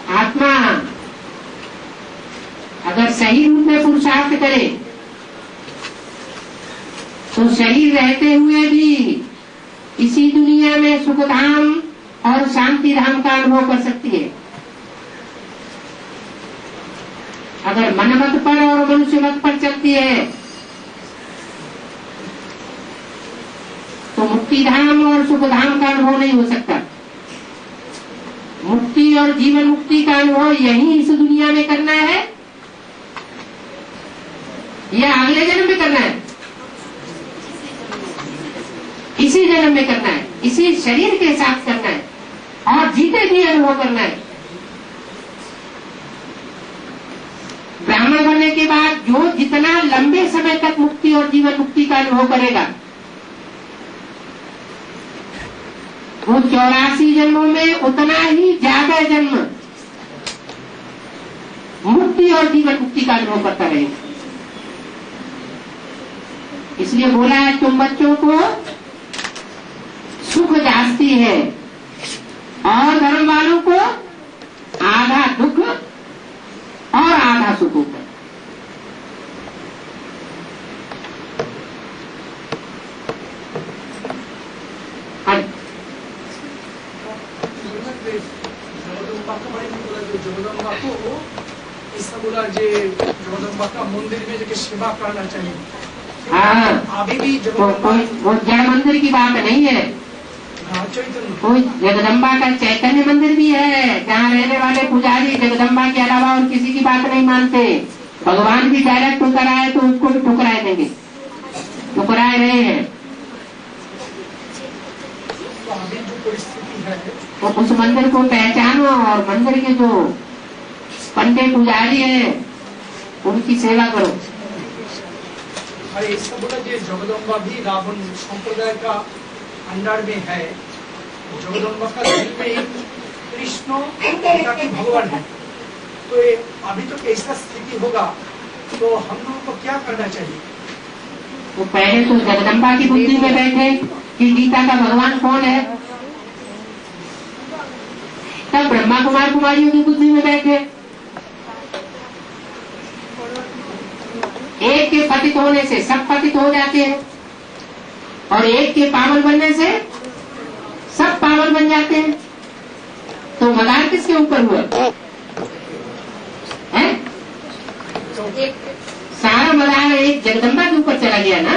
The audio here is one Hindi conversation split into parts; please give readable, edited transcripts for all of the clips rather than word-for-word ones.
आत्मा अगर सही रूप में पुरुषार्थ करे तो शरीर रहते हुए भी इसी दुनिया में सुख धाम और शांति धाम का अनुभव कर सकती है। अगर मन मत पर और मनुष्य मत पर चलती है तो मुक्ति धाम और सुख धाम का अनुभव नहीं हो सकता। मुक्ति और जीवन मुक्ति का अनुभव यही इस दुनिया में करना है या अगले जन्म में करना है? इसी जन्म में करना है, इसी शरीर के साथ करना है और जीते भी अनुभव करना है। ब्राह्मण बनने के बाद जो जितना लंबे समय तक मुक्ति और जीवन मुक्ति का अनुभव करेगा वो 84 जन्मों में उतना ही ज्यादा जन्म मुक्ति और जीवन मुक्ति का अनुभव करता रहेगा। इसलिए बोला है तुम बच्चों को सुख जास्ती है और धर्म वालों को आधा दुख और आधा सुख होता है। जगदम्बा को ऐसा बोला जगदम्बा का मंदिर में जाके सेवा करना चाहिए। हाँ, अभी भी वो जड़ मंदिर की बात नहीं है। कोई जगदम्बा का चैतन्य मंदिर भी है जहाँ रहने वाले पुजारी जगदम्बा के अलावा और किसी की बात नहीं मानते। भगवान भी डायरेक्ट ठुकराए तो उसको भी ठुकराए देंगे, ठुकराए रहे हैं। तो उस मंदिर को पहचानो और मंदिर के जो पंडित पुजारी है उनकी सेवा करो। अरे जगदम्बा भी रावण संप्रदाय का अंडर में है। जगदम्बा का दिल में कृष्ण की भगवान है। तो अभी तो ऐसा स्थिति होगा तो हम लोगों को क्या करना चाहिए? तो पहले तो जगदम्बा की बुद्धि में बैठे कि गीता का भगवान कौन है, तब ब्रह्मा कुमार कुमारियों की बुद्धि में बैठे। एक के पतित होने से सब पतित हो जाते हैं और एक के पावन बनने से सब पावन बन जाते हैं। तो मदार किसके ऊपर हुआ है? सारा मदार एक जगदम्बा के ऊपर चला गया ना।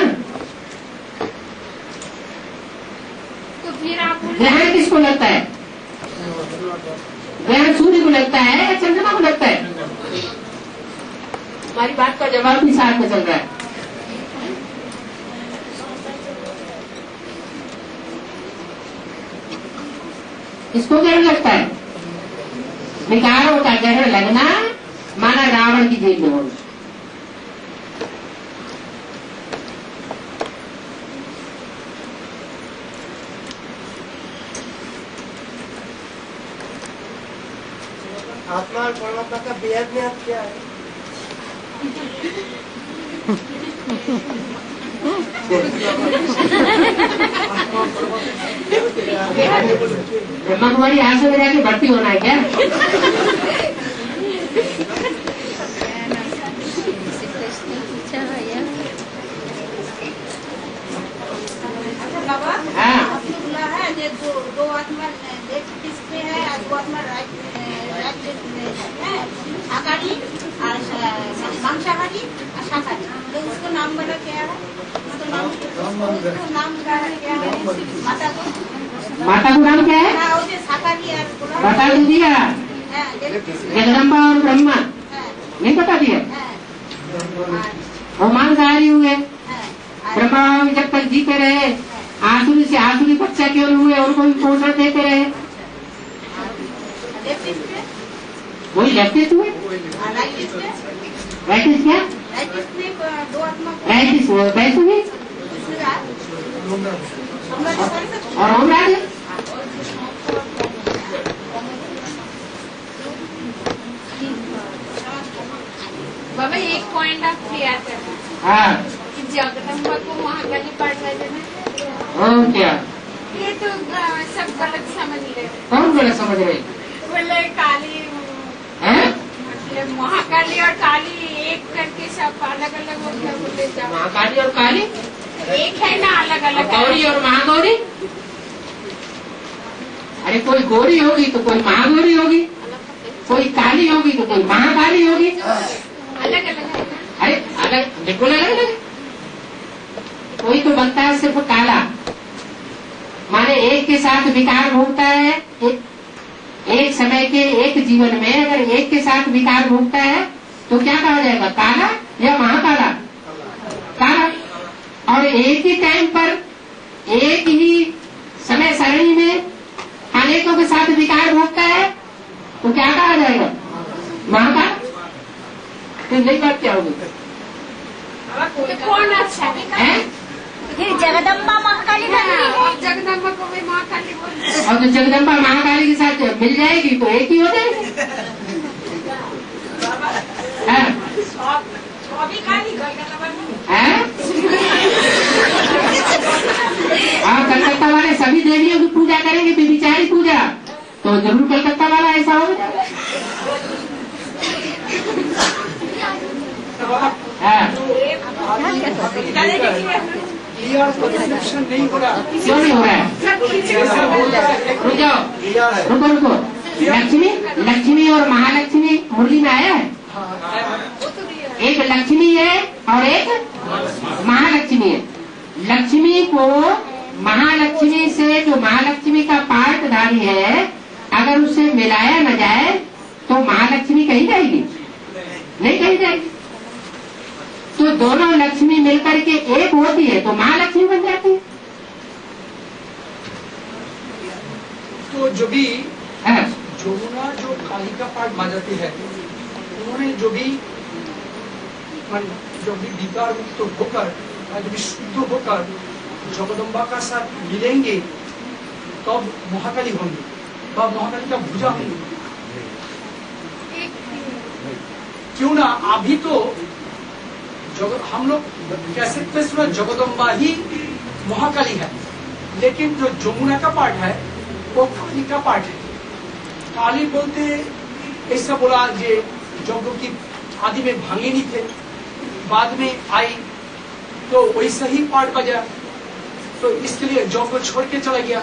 तो फिर आप ग्रहण किसको लगता है? ग्रहण सूर्य को लगता है या चंद्रमा को लगता है? हमारी बात का जवाब भी साथ में चल रहा है। इसको ग्रहण लगता है। विकारों का ग्रहण लगना माना रावण की जेल में होना। आत्मा और परमात्मा का बेहद में क्या है? ब्रह्मा कुमारी यहाँ से जाके भर्ती होना है क्या? हाँ, दो आत्मा किसमें है? दो आत्मा शाकाहारी और मांसाहारी और शाकाहारी। तो उसको नाम बना क्या है? तो नाम क्या है? माता को नाम क्या है? शाकाहारी बता दीजिए। जगदम्बा और ब्रह्मा नहीं बता दिया। वो मांसाहारी हुए। ब्रह्मा जब तक जीते रहे आसुरी से आसुरी बच्चा क्यों हुए उनको भी पोषण देते रहे। वही लेफ्टिस्ट हुए। राइटिस्ट क्या? राइटिस्ट वैसे हुए और हम राज। बाबा एक पॉइंट आप क्लियर करना। हाँ, जगदम्बा को महाकाली पाठ है ना? और क्या? ये तो सब गलत समझ रहे। कौन गलत समझ रहे? बोले काली ये महाकाली और काली एक करके सब अलग अलग हो गया बोले जाओ। महाकाली और काली एक है ना, अलग अलग गौरी और महागौरी। अरे कोई गौरी होगी तो कोई महागौरी होगी, कोई काली होगी तो कोई महाकाली होगी। अलग अलग है। अरे अलग, बिल्कुल अलग अलग। कोई तो बनता है सिर्फ काला, माने एक के साथ विकार भोगता है। एक समय के एक जीवन में अगर एक के साथ विकार भोगता है तो क्या कहा जाएगा, काला या महाकाला? काला। और एक ही टाइम पर एक ही समय सारणी में अनेकों के साथ विकार भोगता है तो क्या कहा जाएगा, महाकाल। तो नई बात क्या होगी? तो कौन अच्छा है? फिर जगदम्बा महाकाली बनती है। जगदम्बा को भी महाकाली बोलते हैं। और तो जगदम्बा महाकाली के साथ मिल जाएगी तो एक ही हो जाएगी। हाँ? हैं? हाँ, कलकत्ता वाले सभी देवियों की पूजा करेंगे, बेबिचारी पूजा, तो जरूर कलकत्ता वाला ऐसा हो जाएगा। हाँ, क्लियर परसेप्शन नहीं हो रहा। क्यों नहीं हो रहा है? जैसा बोलता है रुक जाओ, रुको रुको। लक्ष्मी और महालक्ष्मी मुरली में आया है। एक लक्ष्मी है और एक महालक्ष्मी है। लक्ष्मी को महालक्ष्मी से, जो महालक्ष्मी का पाठधारी है, अगर उससे मिलाया न जाए तो महालक्ष्मी कहीं जाएगी नहीं, कहीं जाएगी। तो दोनों लक्ष्मी मिलकर के एक होती है तो महालक्ष्मी बन जाती है। तो जो भी हाँ, जमुना जो काली का पाठ बजाती है, उन्होंने जो भी विकार मुक्त होकर, जो भी शुद्ध होकर जगदम्बा का साथ मिलेंगे तब महाकाली होंगी, तब महाकाली का भुजा होंगी। क्यों ना अभी तो हम लोग कैसे में सुना जगदम्बा ही महाकाली है, लेकिन जो जमुना का पाठ है वो काली का पाठ है। काली बोलते ऐसा बोला जे जब की आदि में भांगे नहीं थे, बाद में आई तो वैसा ही पाठ बजा, तो इसके लिए जब को छोड़ के चला गया,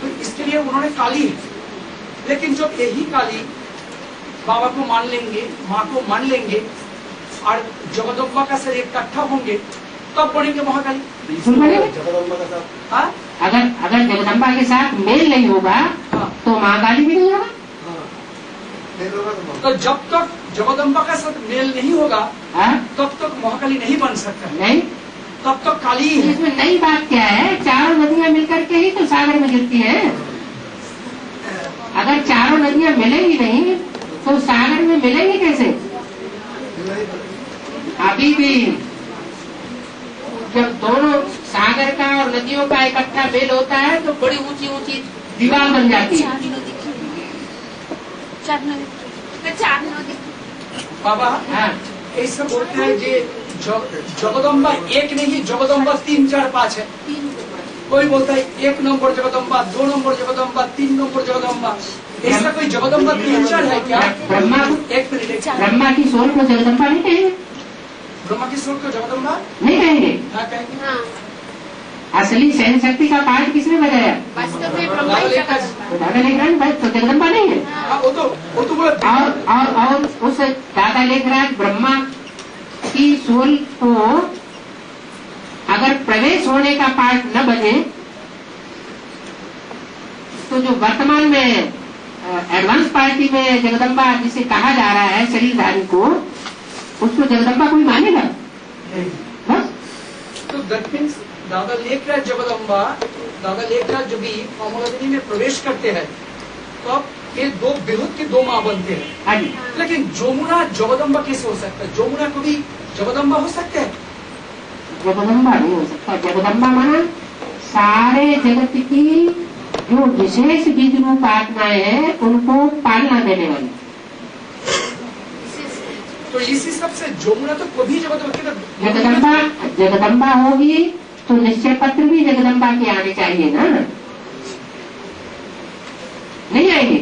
तो इसके लिए उन्होंने काली है। लेकिन जब यही काली बाबा को मान लेंगे, माँ को मान लेंगे और जगदम्बा का सर इकट्ठा होंगे तब बनेंगे महाकाली। बिल्कुल बनेंगे। जगदम्बा का साथ हाँ? अगर जगदम्बा के साथ मेल नहीं होगा हाँ। तो महाकाली भी नहीं होगा। मेल होगा तो तो जब तक जगदम्बा का साथ मेल नहीं होगा हाँ? तब तक महाकाली नहीं बन सकता, नहीं। तब तक काली ही है। इसमें नई बात क्या है, चारों नदियां मिलकर के ही तो सागर में गिरती हैं। अगर चारों नदियां मिलेंगी नहीं तो सागर में मिलेंगी कैसे? अभी भी जब दोनों सागर का और नदियों का इकट्ठा मेल होता है तो बड़ी ऊंची ऊंची दीवार बन जाती है। चार नदी। बाबा हाँ, ऐसा बोलते हैं कि जगदम्बा एक नहीं, जगदम्बा 3, 4, 5 है। कोई बोलता है 1 number Jagdamba, 2 number Jagdamba, 3 number Jagdamba. ऐसा कोई जगदम्बा 3, 4 है क्या? ब्रह्मा एक मिनट, ब्रह्मा की सोल को जगदम्बा नहीं कहेंगे, ब्रह्मा की सोल को जगदम्बा नहीं कहेंगे। हाँ कहेंगे। हाँ, असली सहन शक्ति का पाठ किसने बजाया? वास्तव में ब्रह्मा ही जगदम्बा। तो दादा लेखराज भाई तो जगदम्बा नहीं है। हाँ, वो तो बोला। और उस दादा लेखराज ब्रह्मा की सोल को अगर प्रवेश होने का पाठ न बजे तो जो वर्तमान में एडवांस पार्टी में जगदम्बा जिसे कहा जा रहा है शरीरधारी को, उसको जगदम्बा कोई मानेगा? बस तो दैट मीन्स दादा लेखराज जगदम्बा, दादा लेखराज जो भी कमलादिनी में प्रवेश करते हैं तो ये दो विरुद्ध के 2 माँ बनते हैं। हाँ जी। लेकिन जमुना जगदम्बा कैसे हो सकता है? जमुना को भी जगदम्बा हो सकता है? जगदम्बा नहीं हो सकता। जगदम्बा माना सारे जगत की जो विशेष बीज रूप आत्माएं हैं उनको पालना देने वाली। तो इस हिसाब से जमुना तो कभी जगदम्बा होगी तो निश्चय पत्र भी जगदम्बा के आने चाहिए ना, नहीं आएंगे।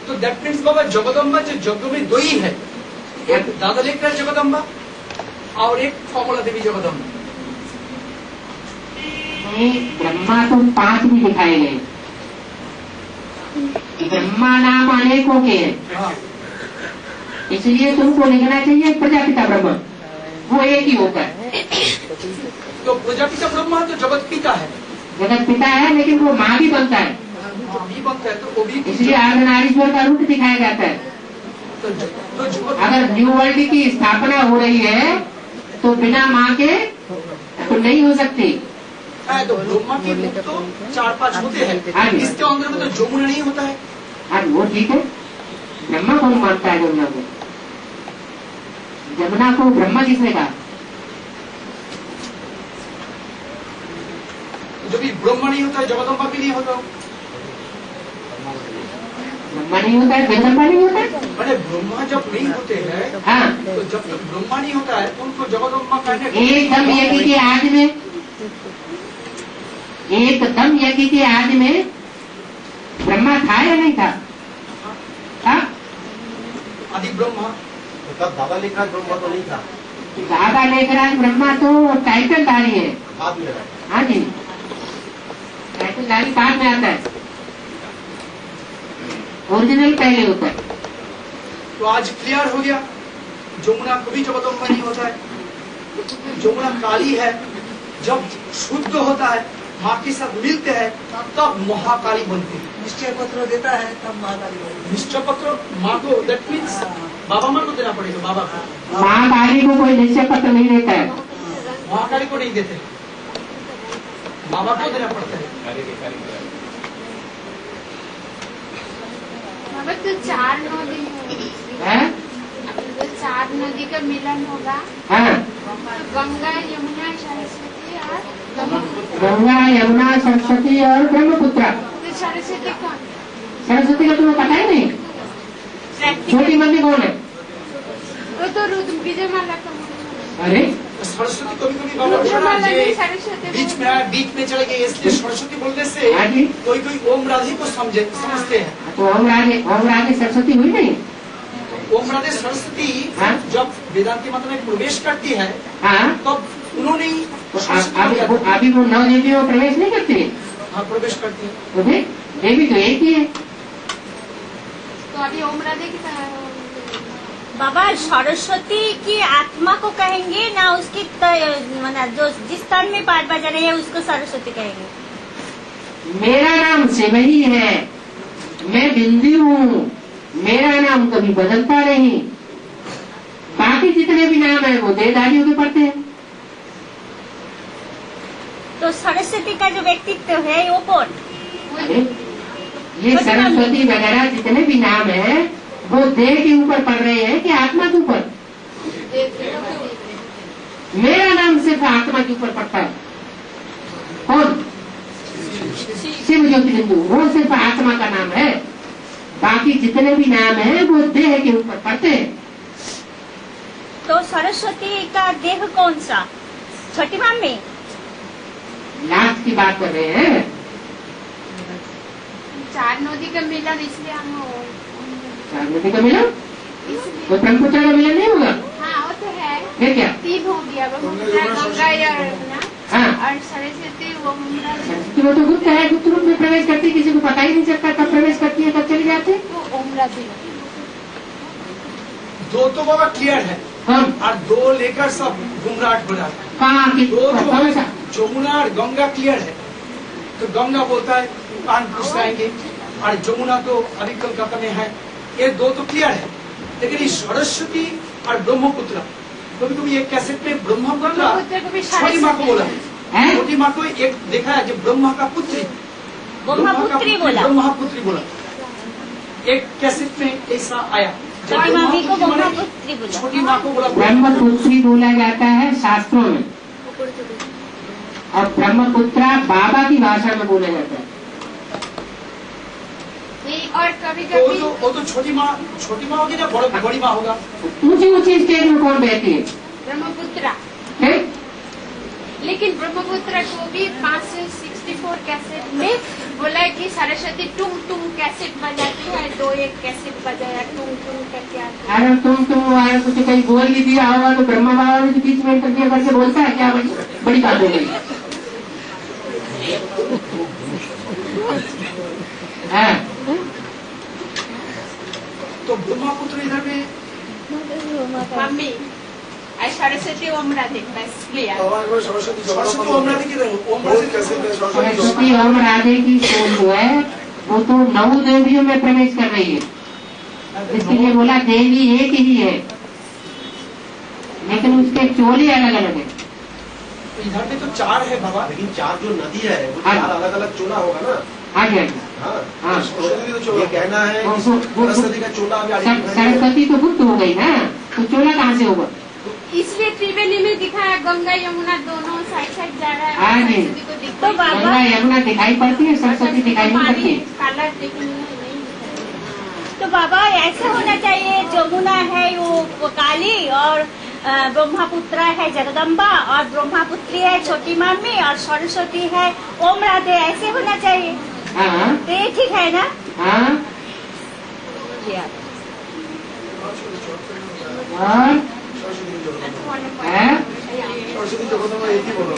तो दैट मीन्स बाबा जगदम्बा जो यज्ञ में दो ही है, एक दादा लेकर जगदम्बा और एक कमला देवी जगदम्बा। ब्रह्मा तो 5 भी दिखाए गए, ब्रह्मा नाम अनेकों के हैं, हाँ। इसलिए तुमको लिखना चाहिए प्रजापिता ब्रह्मा, वो एक ही होता है। तो प्रजापिता ब्रह्मा तो जगत पिता है, जगत पिता है, लेकिन वो माँ भी बनता है, हाँ, भी बनता है, तो वो भी इसलिए अर्धनारीश्वर का रूप दिखाया जाता है। तो जगत अगर न्यू वर्ल्ड की स्थापना हो रही है तो बिना माँ के तो नहीं हो सकती। है, तो ब्रह्मा के रूप तो 4-5 होते हाँ हैं, जी। इसके अंदर में तो जमुना नहीं होता है। आज वो ठीक है, ब्रह्मा कौन मानता है जमुना को? जमुना को ब्रह्मा किसने कहा? जब भी ब्रह्मा नहीं होता है जगदम्बा भी नहीं होता। ब्रह्मा नहीं होता है, जगदम्बा नहीं होता है। मैंने ब्रह्मा जब नहीं होते हैं, हाँ, तो जब तक ब्रह्मा नहीं होता है तो उनको जगदम्बा कहने एकदम यज्ञ के आदि में, एकदम यज्ञ के आदि में ब्रह्मा था या नहीं था? था? आदि ब्रह्मा। तब दादा लिखा ब्रह्मा तो नहीं था, दादा लेखराज ब्रह्मा तो टाइटलधारी है। बाद में लगा। हाँ जी, टाइटलधारी बाद में आता है, ओरिजिनल पहले होता है। तो आज क्लियर हो गया, जमुना कभी जगदम्बा नहीं होता है, जमुना काली है। जब शुद्ध होता है, माँ के साथ मिलते हैं, तब महाकाली बनती है। निश्चय पत्र देता है तब महाकाली बनती है। निश्चय पत्र माँ को, दैट मीन्स बाबा माँ को देना पड़ेगा, बाबा को। महाकाली को कोई निश्चय पत्र नहीं देता है, महाकाली को नहीं देते, बाबा को देना पड़ता है। बाबा तो 4 नदी होगी, हैं? तो 4 नदी का मिलन होगा, हाँ, तो गंगा यमुना सरस्वती और ब्रह्मपुत्र। गंगा यमुना सरस्वती और ब्रह्मपुत्र। तो सरस्वती कौन? सरस्वती का तुम्हें पता ही नहीं? छोटी मंदिर कौन है? वो तो विजयमाला का मंदिर। अरे सरस्वती कभी कभी बाबा विजयमाला जी भी सरस्वती बीच में आया, बीच में चले गए, इसलिए सरस्वती बोलने से हाँ जी। कोई कोई ओम राधे को समझते हैं। तो ओम राधे सरस्वती हुई नहीं? ओम राधे सरस्वती हाँ? जब वेदांती मत में प्रवेश करती है, हाँ, तब उन्होंने ही तो सरस्वती को अभी वो 9 देवियों में प्रवेश नहीं करती? हाँ, प्रवेश करती है। तो देख, देवी तो एक ही है। तो अभी ओम राधे की तरह बाबा सरस्वती की आत्मा को कहेंगे ना, उसकी मतलब जो जिस तन में पाठ बजा रही है उसको सरस्वती कहेंगे। मेरा नाम शिव ही है, मैं बिंदु हूँ, मेरा नाम कभी बदलता नहीं। बाकी जितने भी नाम है वो देवदारियों के पड़ते हैं। तो सरस्वती का जो व्यक्तित्व है वो कौन? अरे, ये सरस्वती वगैरह जितने भी नाम है वो देह के ऊपर पड़ रहे हैं कि आत्मा के ऊपर? मेरा नाम सिर्फ आत्मा के ऊपर पड़ता है। कौन? शिव ज्योतिर्बिंदु, वो सिर्फ आत्मा का नाम है, बाकी जितने भी नाम है वो देह के ऊपर पड़ते हैं। तो सरस्वती का देह कौन सा? छोटी मम्मी? लास्ट की बात कर रहे हैं। 4 नदी का मिलन, इसलिए हम नदी का मिलन, इसलिए वो ब्रह्मपुत्र का मिलन नहीं होगा? हाँ वो तो है, ये क्या? 3 हो गया, ब्रह्मपुत्र, गंगा या यमुना हाँ, और सरस्वती वो सरस्वती वो तो गुप्त है, गुप्त रूप में प्रवेश करती, किसी को पता ही नहीं चलता कब प्रवेश करती है, कब चली जाती है। वो ओम राधे। दो तो बाबा क्लियर है, हम और 2 लेकर सब गुमराट हो जाता है। कहाँ की 2 जो कौन है, सा? जमुना और गंगा क्लियर है। तो गंगा बोलता है कान पूछ जाएंगे, और जमुना तो अभी कलकत्ता में है, ये 2 तो क्लियर है। लेकिन ये सरस्वती और ब्रह्मपुत्र, कभी कभी एक कैसेट में ब्रह्मपुत्र ब्रह्मपुत्र को भी छोटी माँ को बोला, है? छोटी माँ को एक देखा है कि ब्रह्मा का पुत्री, ब्रह्मपुत्री बोला। ब्रह्मपुत्री बोला। एक कैसेट में ऐसा आया, छोटी मम्मी को ब्रह्मपुत्री बोला। छोटी माँ को बोला ब्रह्मपुत्री बोला जाता है शास्त्रों में, और ब्रह्मपुत्रा बाबा की भाषा में बोला जाता है। और कभी तो कभी वो तो छोटी माँ होगी ना, बड़ी माँ होगा। ऊंची ऊंची स्टेज में कौन बैठी है? ब्रह्मपुत्र, है? लेकिन ब्रह्मपुत्र को भी 5 से 6 74 कैसेट में बोला है कि सरस्वती टुम टुम कैसेट बजाती है, 2-1 कैसेट बजाया टुम टुम करके आता है। अरे तुम अरे कुछ कहीं बोल भी दिया होगा तो ब्रह्मा बाबा ने बीच में इंटरव्यू करके बोलता है क्या? बड़ी बात हो गई। तो ब्रह्मपुत्र इधर में मम्मी सरस्वती ओम राधे बस लिया। सरस्वती ओम राधे किधर? ओम राधे कैसे? सरस्वती ओम राधे की सोच जो है वो तो 9 देवियों में प्रवेश कर रही है, इसके लिए बोला देवी एक ही है, लेकिन उसके चोले अलग अलग है। इधर में तो 4 है बाबा, लेकिन 4 जो नदी है वो हाँ। 4 अलग अलग चोला होगा ना। हाँ जी हाँ। सरस्वती तो चोला कहना है कि सरस्वती का चोला अभी सरस्वती तो गुप्त हो गई ना, तो चोला कहाँ से होगा? इसलिए त्रिवेणी में दिखाया गंगा यमुना दोनों साइड साइड जा रहा है। हाँ जी। सरस्वती को दिखता तो बाबा गंगा यमुना दिखाई पड़ती है, सरस्वती दिखाई नहीं पड़ती। कलर देखने नहीं। तो बाबा ऐसे होना चाहिए, जमुना है वो काली और ब्रह्मपुत्रा है जगदम्बा और ब्रह्मपुत्री है छोटी मम्मी और सरस्वती है ओम राधे, ऐसे होना चाहिए। हाँ तो ये ठीक है ना? हाँ। और है? सरस्वती जगदम्बा एक ही बोलो।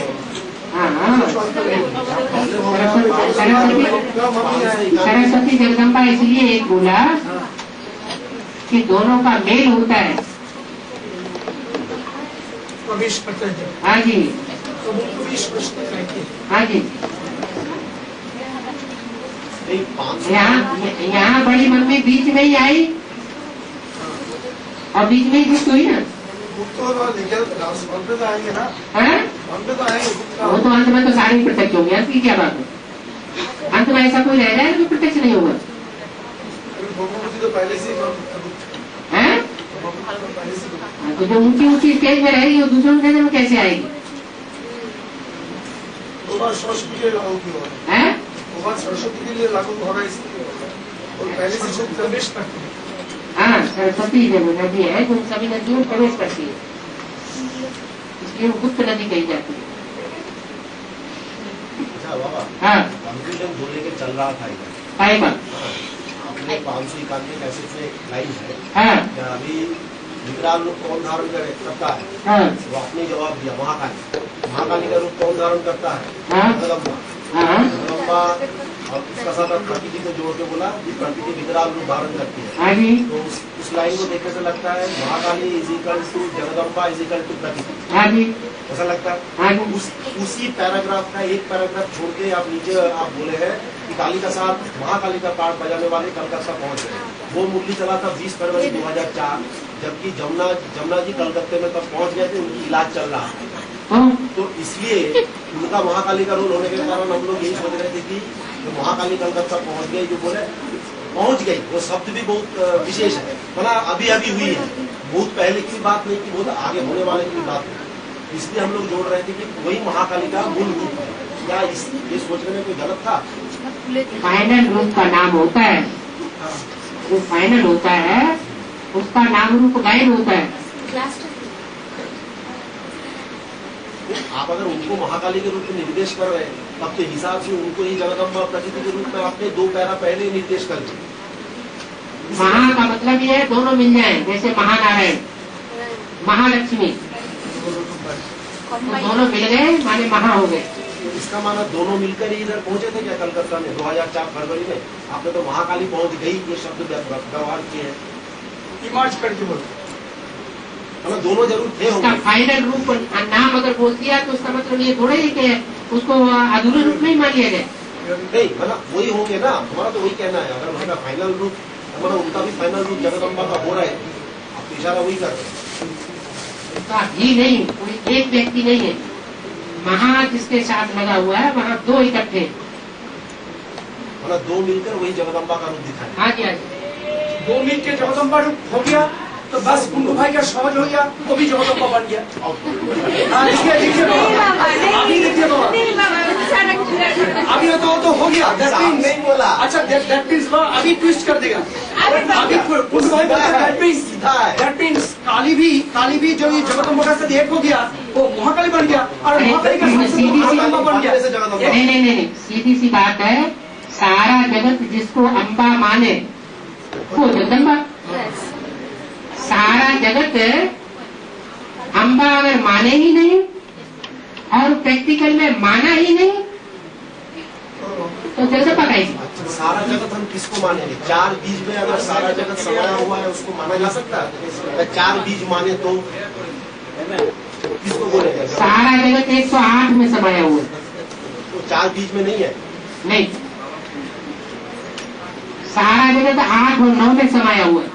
हाँ सरस्वती जगदम्बा इसलिए एक बोला कि दोनों का मेल होता है। प्रवेश करते हैं हाँ जी तो वो प्रवेश करते रहते हैं। हाँ जी। नहीं, 500 यहाँ बड़ी मम्मी बीच में ही आई और बीच में ही गुप्त हुई ना। वन पे तो आएंगे ना, हाँ? वन पे तो आएंगे। वो तो अंत में तो सारी प्रत्यक्ष होंगे, अंत की क्या बात है? अंत में ऐसा कोई रह जाएगा जो प्रत्यक्ष नहीं होगा? तो पहले से हैं? तो जो ऊंची ऊंची स्टेज में रहेगी वो दूसरों के नजर में कैसे आएगी? सरस्वती के लिए लागू क्यों है? हैं? वो बात सरस्वती के लिए लागू होगा इसलिए और पहले से जो प्रवेश करते हैं। हाँ सरस्वती जब नदी है जो सभी नदियों में प्रवेश करती है, इसलिए वो गुप्त नदी कही जाती है। अच्छा बाबा, हाँ कंफ्यूजन जो लेके चल रहा था इधर, पाएगा। आपने 591 कैसेट में एक लाइन है हाँ कि अभी विकराल रूप कौन धारण करे करता है, हाँ वो आपने जवाब दिया महाकाली। महाकाली का रूप कौन धारण करता है? हाँ जगदम्बा। हाँ जगदम्बा और उसका साथ आप प्रकृति को जोड़ के बोला कि प्रकृति विकराल रूप धारण करती है। हाँ जी तो उस लाइन को देखने से लगता है Mahakali is equal to Jagdamba is equal to Prakriti, हाँ जी ऐसा लगता है। हाँ जी उसी पैराग्राफ का एक पैराग्राफ छोड़ के आप नीचे आप बोले हैं कि काली का साथ महाकाली का पाठ बजाने वाले कलकत्ता पहुंच गए। वो मुरली चला था 20 फरवरी 2004, जबकि जमुना जी कलकत्ते में तब पहुंच गए थे, उनकी इलाज चल रहा है। तो इसलिए उनका महाकाली का रोल होने के कारण हम लोग यही सोच रहे थे कि जो महाकाली कलकत्ता पहुंच गई, जो बोले पहुंच गई, वो शब्द भी बहुत विशेष है, मतलब अभी अभी हुई है, बहुत पहले की बात नहीं कि बहुत आगे होने वाले की बात नहीं। इसलिए हम लोग जोड़ रहे थे कि वही महाकाली का मूल रूप है। क्या ये सोचने में कोई गलत था? फाइनल रूप का नाम होता है, जो फाइनल होता है उसका नाम रूप गायन होता है। आप अगर उनको महाकाली के रूप में निर्देश कर रहे हैं, तब के हिसाब से उनको ही जगदम्बा प्रकृति के रूप में आपने 2 पैरा पहले ही निर्देश कर दिए। महा का मतलब ये है दोनों मिल जाए, जैसे महानारायण महालक्ष्मी, तो दोनों मिल गए माने महा हो गए। इसका माना दोनों मिलकर ही इधर पहुंचे थे क्या कलकत्ता में 2004 फरवरी में? आपने तो महाकाली पहुंच गई ये शब्द व्यवहार किए हैं, इमर्ज करके बोलते मतलब दोनों जरूर थे उसका होंगे। फाइनल रूप नाम अगर बोल दिया तो उसका मतलब ये थोड़ा ही कि उसको अधूरे रूप में ही मान लिया जाए। नहीं मतलब वही होंगे ना, हमारा तो वही कहना है। अगर उनका फाइनल रूप मतलब उनका भी फाइनल रूप जगदम्बा का हो रहा है, आप तो इशारा वही कर रहे हैं। उसका भी नहीं, कोई एक व्यक्ति नहीं है, महा जिसके साथ लगा हुआ है वहाँ 2 इकट्ठे, मतलब 2 मिलकर वही जगदम्बा का रूप दिखाए। हाँ जी हाँ जी। 2 मिल के जगदम्बा रूप हो गया तो बस गुंडू भाई का समझ हो गया, वो भी जगदम्बा बन गया। हाँ, लिखिए बाबा, अभी लिखिए बाबा, अभी तो हो गया। नहीं बोला। अच्छा दैट मीन्स अभी ट्विस्ट कर देगा। That means काली भी जो ये जगदम्बा का साथ एक हो गया, वो महाकाली बन गया और महाकाली का साथ जगदम्बा बन गया। नहीं, सीधी सी बात है, सारा जगत जिसको अम्बा माने वो जगदम्बा। सारा जगत अम्बा अगर माने ही नहीं और प्रैक्टिकल में माना ही नहीं तो जगदम्बा कैसे? सारा जगत हम किसको मानेंगे? 4 बीज में अगर सारा जगत समाया हुआ है उसको माना जा सकता है? 4 बीज माने तो किसको बोलेंगे? सारा जगत 108 में समाया हुआ है, तो 4 बीज में नहीं है। नहीं, सारा जगत 8 और 9 में समाया हुआ है।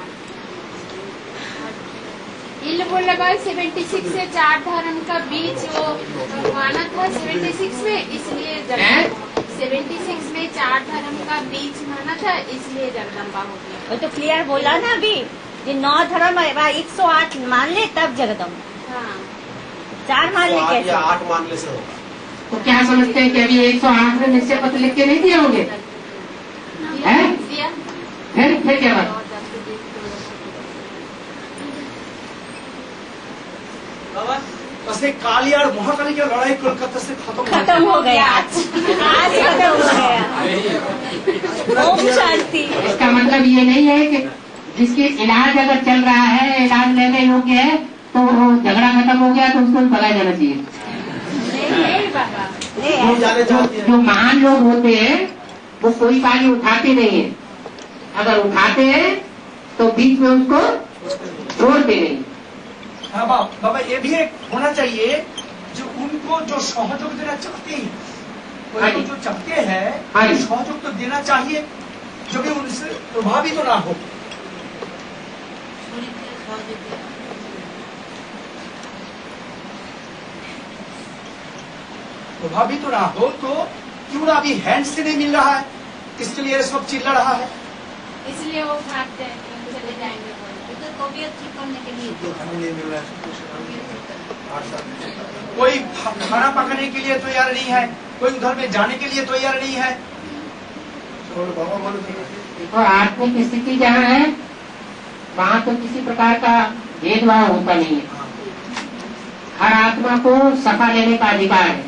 ये लोग लगा 76 से 4 धर्म का बीच वो माना था 76 में, इसलिए 76 में 4 धर्म का बीच माना था, इसलिए जगदम्बा हो गया। वो तो क्लियर बोला ना अभी, ये 9 धर्म 108 मान ले तब जगदम्बा। हाँ, 4 मान ले कैसे? 8 मानने से होगा। तो क्या समझते हैं कि अभी 108 में निश्चय पत्र लिख के नहीं दिए होंगे? दिया। फिर क्या बात? वैसे काली और महाकाली की लड़ाई कोलकाता से खत्म हो गया आज खत्म हो गया। ओम शांति। इसका मतलब ये नहीं है कि जिसकी इलाज अगर चल रहा है, इलाज लेने योग्य है, तो वो झगड़ा खत्म हो गया तो उसको भगाया जाना चाहिए। नहीं बाबा, जो महान लोग होते हैं वो कोई बारी उठाते नहीं है, अगर उठाते हैं तो बीच में उसको छोड़ते नहीं। हाँ बाबा, ये भी एक होना चाहिए जो उनको जो सहयोग देना चाहते हैं, उनको जो चाहते हैं सहयोग तो देना चाहिए, जो भी उनसे प्रभावित तो ना हो। प्रभावित तो ना हो तो क्यों ना अभी हैंड से नहीं मिल रहा है, इसके लिए सब चिल्ला रहा है, इसलिए वो भागते हैं कि चले जाएंगे। तबीयत ठीक करने के लिए कोई खाना पकाने के लिए तैयार नहीं है, कोई उधर में जाने के लिए तैयार नहीं है। तो आत्मिक स्थिति जहाँ है वहाँ तो किसी प्रकार का भेदभाव होता नहीं है, हर आत्मा को सफा लेने का अधिकार है।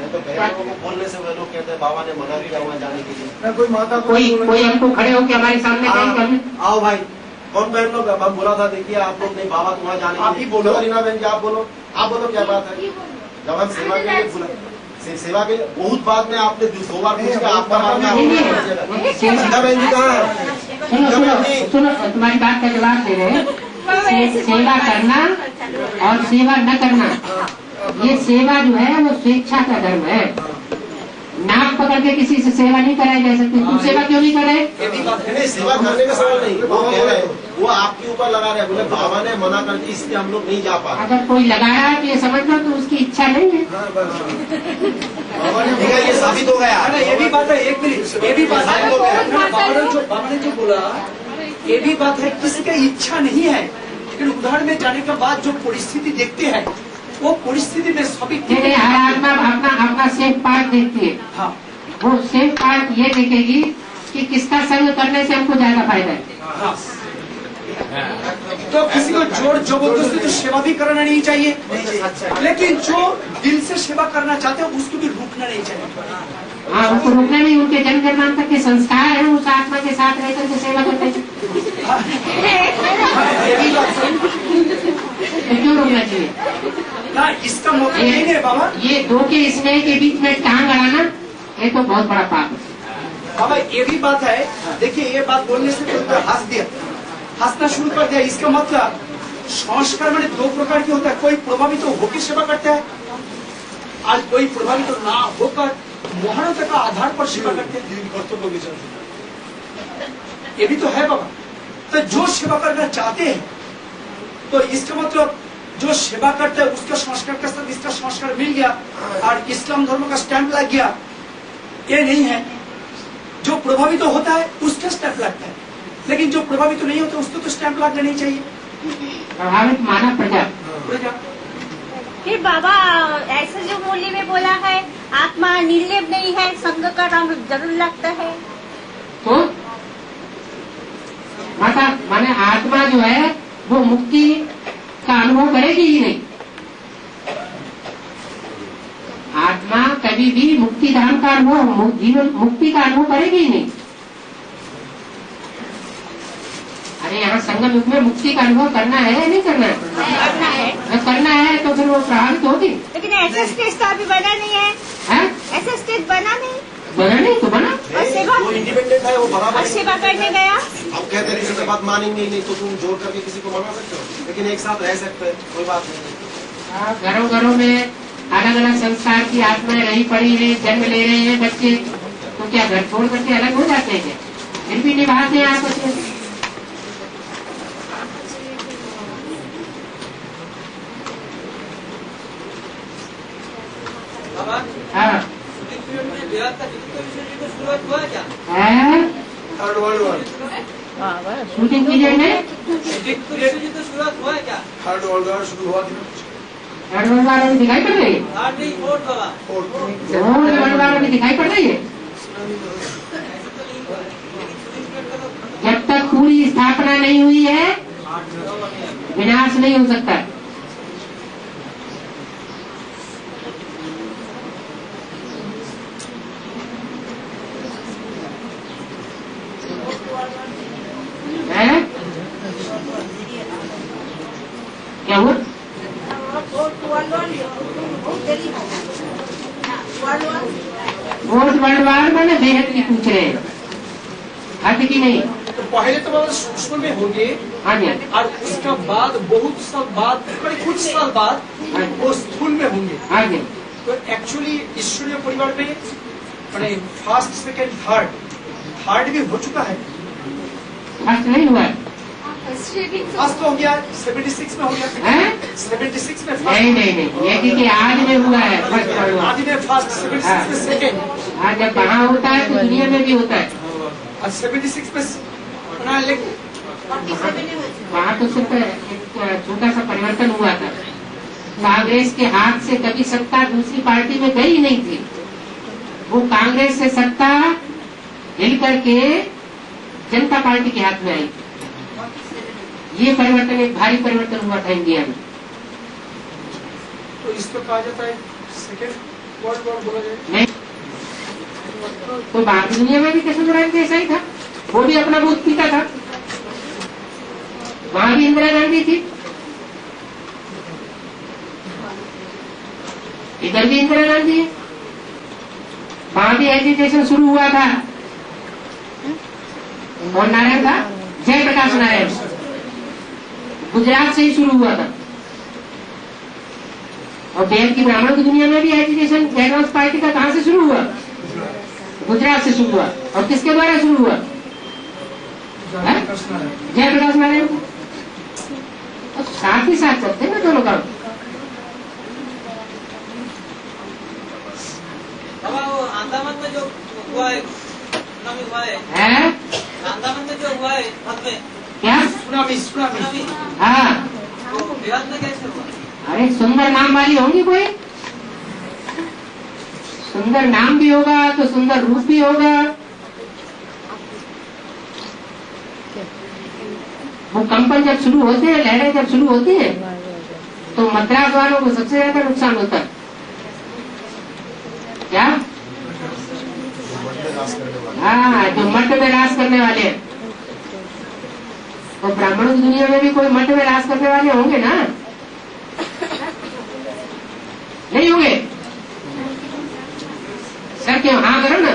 तो बहनों को बोलने से वे लोग कहते हैं बाबा ने मना किया हुआ जाने के लिए। कोई माता कोई हमको खड़े होकर हमारे सामने कहीं आओ भाई, कौन बहन लोग? अब बोला था देखिए आप लोग नहीं, बाबा तुम्हारा जाने आप ही बोलो। रीना बहन जी आप बोलो क्या बात है? जब हम सेवा के लिए बोला, सेवा के लिए बहुत बाद में आपने 2 बार पूछ के आपका मामला सीधा बहन जी कहाँ है? सुनो, तुम्हारी बात का जवाब दे रहे हैं। सेवा करना और सेवा न करना, ये सेवा जो है वो स्वेच्छा का धर्म है। नाक पकड़ के किसी से सेवा नहीं कराई जा सकती। तुम सेवा क्यों नहीं कर रहे? नहीं, सेवा करने का सवाल नहीं, वो कह रहे हैं वो आपके ऊपर लगा रहे हैं, बोले बाबा ने मना कर दी इसलिए हम लोग नहीं जा पा रहे। अगर कोई लगा रहा है तो ये समझ लो तो उसकी इच्छा नहीं है। बाबा ने दिया, ये साबित हो गया। ये भी बात है, एक मिनट, ये भी बात है, बाबा ने जो बोला ये भी बात है, किसी का इच्छा नहीं है, लेकिन उदाहरण में जाने के बाद जो परिस्थिति देखते हैं वो परिस्थिति में सभी हर आत्मा अपना सेफ पार्ट देखती है। हाँ, वो सेफ पार्ट ये देखेगी कि किसका संग करने से हमको ज्यादा फायदा है। हाँ। तो किसी को जोर जबरदस्ती तो सेवा भी करना नहीं चाहिए, लेकिन जो दिल से सेवा करना चाहते हैं उसको भी रुकना नहीं चाहिए। हाँ, उनको रुकना नहीं, उनके जन्म जन्मांतर के संस्कार है उस आत्मा के साथ रहकर के सेवा करते हैं। क्यों रुकना चाहिए? ना, इसका मतलब नहीं है बाबा, ये 2 के स्नेह के बीच में टांग अड़ाना ये तो बहुत बड़ा पाप है। बाबा ये भी बात है, देखिए ये बात बोलने से तो हंस दिया, हंसना शुरू कर दिया। इसका मतलब संस्कार मैंने 2 प्रकार के होता है, कोई प्रभावित तो होकर सेवा करता है, आज कोई प्रभावित तो ना होकर महानता का आधार पर सेवा करते हैं, ये भी तो है बाबा। तो जो सेवा करना चाहते हैं तो इसका मतलब जो सेवा करता है उसका संस्कार के साथ इसका संस्कार मिल गया और इस्लाम धर्म का स्टैंप लग गया, ये नहीं है। जो प्रभावित तो होता है उसका स्टैंप लगता है, लेकिन जो प्रभावित तो नहीं होता उसको तो स्टैंप लगना नहीं चाहिए। प्रभावित माना प्रजा। फिर बाबा ऐसा जो मूल्य में बोला है, आत्मा निर्लेप नहीं है, संग का रंग जरूर लगता है। तो माता माने आत्मा जो है वो मुक्ति का अनुभव करेगी ही नहीं। आत्मा कभी भी मुक्ति धाम का अनुभव, जीवन मुक्ति का अनुभव करेगी ही नहीं। अरे यहाँ संगम युग में मुक्ति का अनुभव करना है या नहीं करना है? करना है। जब करना है तो फिर वो प्रभावित होगी। लेकिन ऐसा स्टेज तो अभी बना नहीं है, है? ऐसा स्टेज बना नहीं। बना नहीं तो बना। और सेवा वो इंडिपेंडेंट है, वो बराबर और सेवा करने गया। अब कहते हैं किसी की बात मानेंगे ही नहीं, तो तुम जोर करके किसी को मना सकते हो, लेकिन एक साथ रह सकते हैं, कोई बात नहीं। घरों घरों में अलग अलग संस्कार की आत्माएं रही पड़ी है, जन्म ले रहे हैं बच्चे, तो क्या घर छोड़ करके अलग हो जाते हैं क्या? फिर भी निभाते हैं आपस में। हाँ third world war, shooting period में थर्ड वर्ल्ड वॉर शुरू हुआ था। थर्ड वर्ल्ड वार में दिखाई पड़ रही है, फोर्थ वर्ल्ड वार में दिखाई पड़ रही है। जब तक पूरी स्थापना नहीं हुई है विनाश नहीं हो सकता। है? क्या हुआ? फोर्थ वर्ल्ड वार मैंने बेहद की पूछ रहे हैं, हद की नहीं। तो पहले तो बाबा सूक्ष्म में होंगे, हाँ जी, और उसका बाद बहुत साल बाद, कुछ साल बाद वो स्थूल में होंगे। हाँ जी। तो एक्चुअली ईश्वरीय परिवार में मैंने फर्स्ट सेकेंड थर्ड भी हो चुका है। फर्स्ट नहीं हुआ है। फर्स्ट तो हो गया 76 में हो गया हैं? 76 में नहीं नहीं नहीं, ये कि आज में हुआ है फर्स्ट वर्ल्ड वार। आदि में फर्स्ट 76 में सेकेंड हाँ, जब वहाँ होता है तो दुनिया में भी होता है। और 76 में बना, लेकिन वहाँ तो सिर्फ एक छोटा सा परिवर्तन हुआ था। कांग्रेस के हाथ से कभी सत्ता दूसरी पार्टी में गई नहीं थी। वो कांग्रेस से सत्ता हिल करके जनता पार्टी के हाथ में आई। ये परिवर्तन एक भारी परिवर्तन हुआ था इंडिया में। तो इसको कहा जाता है सेकेंड वर्ल्ड वॉर बोला जाए। नहीं तो बाकी दुनिया में भी कृष्णदेव ऐसा ही था, वो भी अपना दूध पीता था। वहां भी इंदिरा गांधी थी, इधर भी इंदिरा गांधी है। वहां भी एजुकेशन शुरू हुआ था। कौन नारायण था? जयप्रकाश नारायण, गुजरात से ही शुरू हुआ था। और देव की ब्राह्मण की दुनिया में भी एजुकेशन जयप्रकाश पार्टी का कहां से शुरू हुआ? गुजरात से शुरू हुआ। और किसके द्वारा शुरू हुआ? जयप्रकाश नारायण। और साथ ही साथ चलते ना दोनों काम। अंडमान में जो हुआ है, अंडमान में जो हुआ है बाद में क्या? सुनामी हाँ, तो बिहार में कैसे हुआ? अरे सुंदर नाम वाली होंगी कोई, सुंदर नाम भी होगा तो सुंदर रूप भी होगा। वो कंपन जब शुरू होते हैं, लहरें जब शुरू होती है तो मद्रास वालों को सबसे ज्यादा नुकसान होता है। क्या? हाँ, जो मठ में राज करने वाले हैं। तो ब्राह्मणों की दुनिया में भी कोई मठ में राज करने वाले होंगे ना? नहीं होंगे? सर क्यों हाँ करो ना।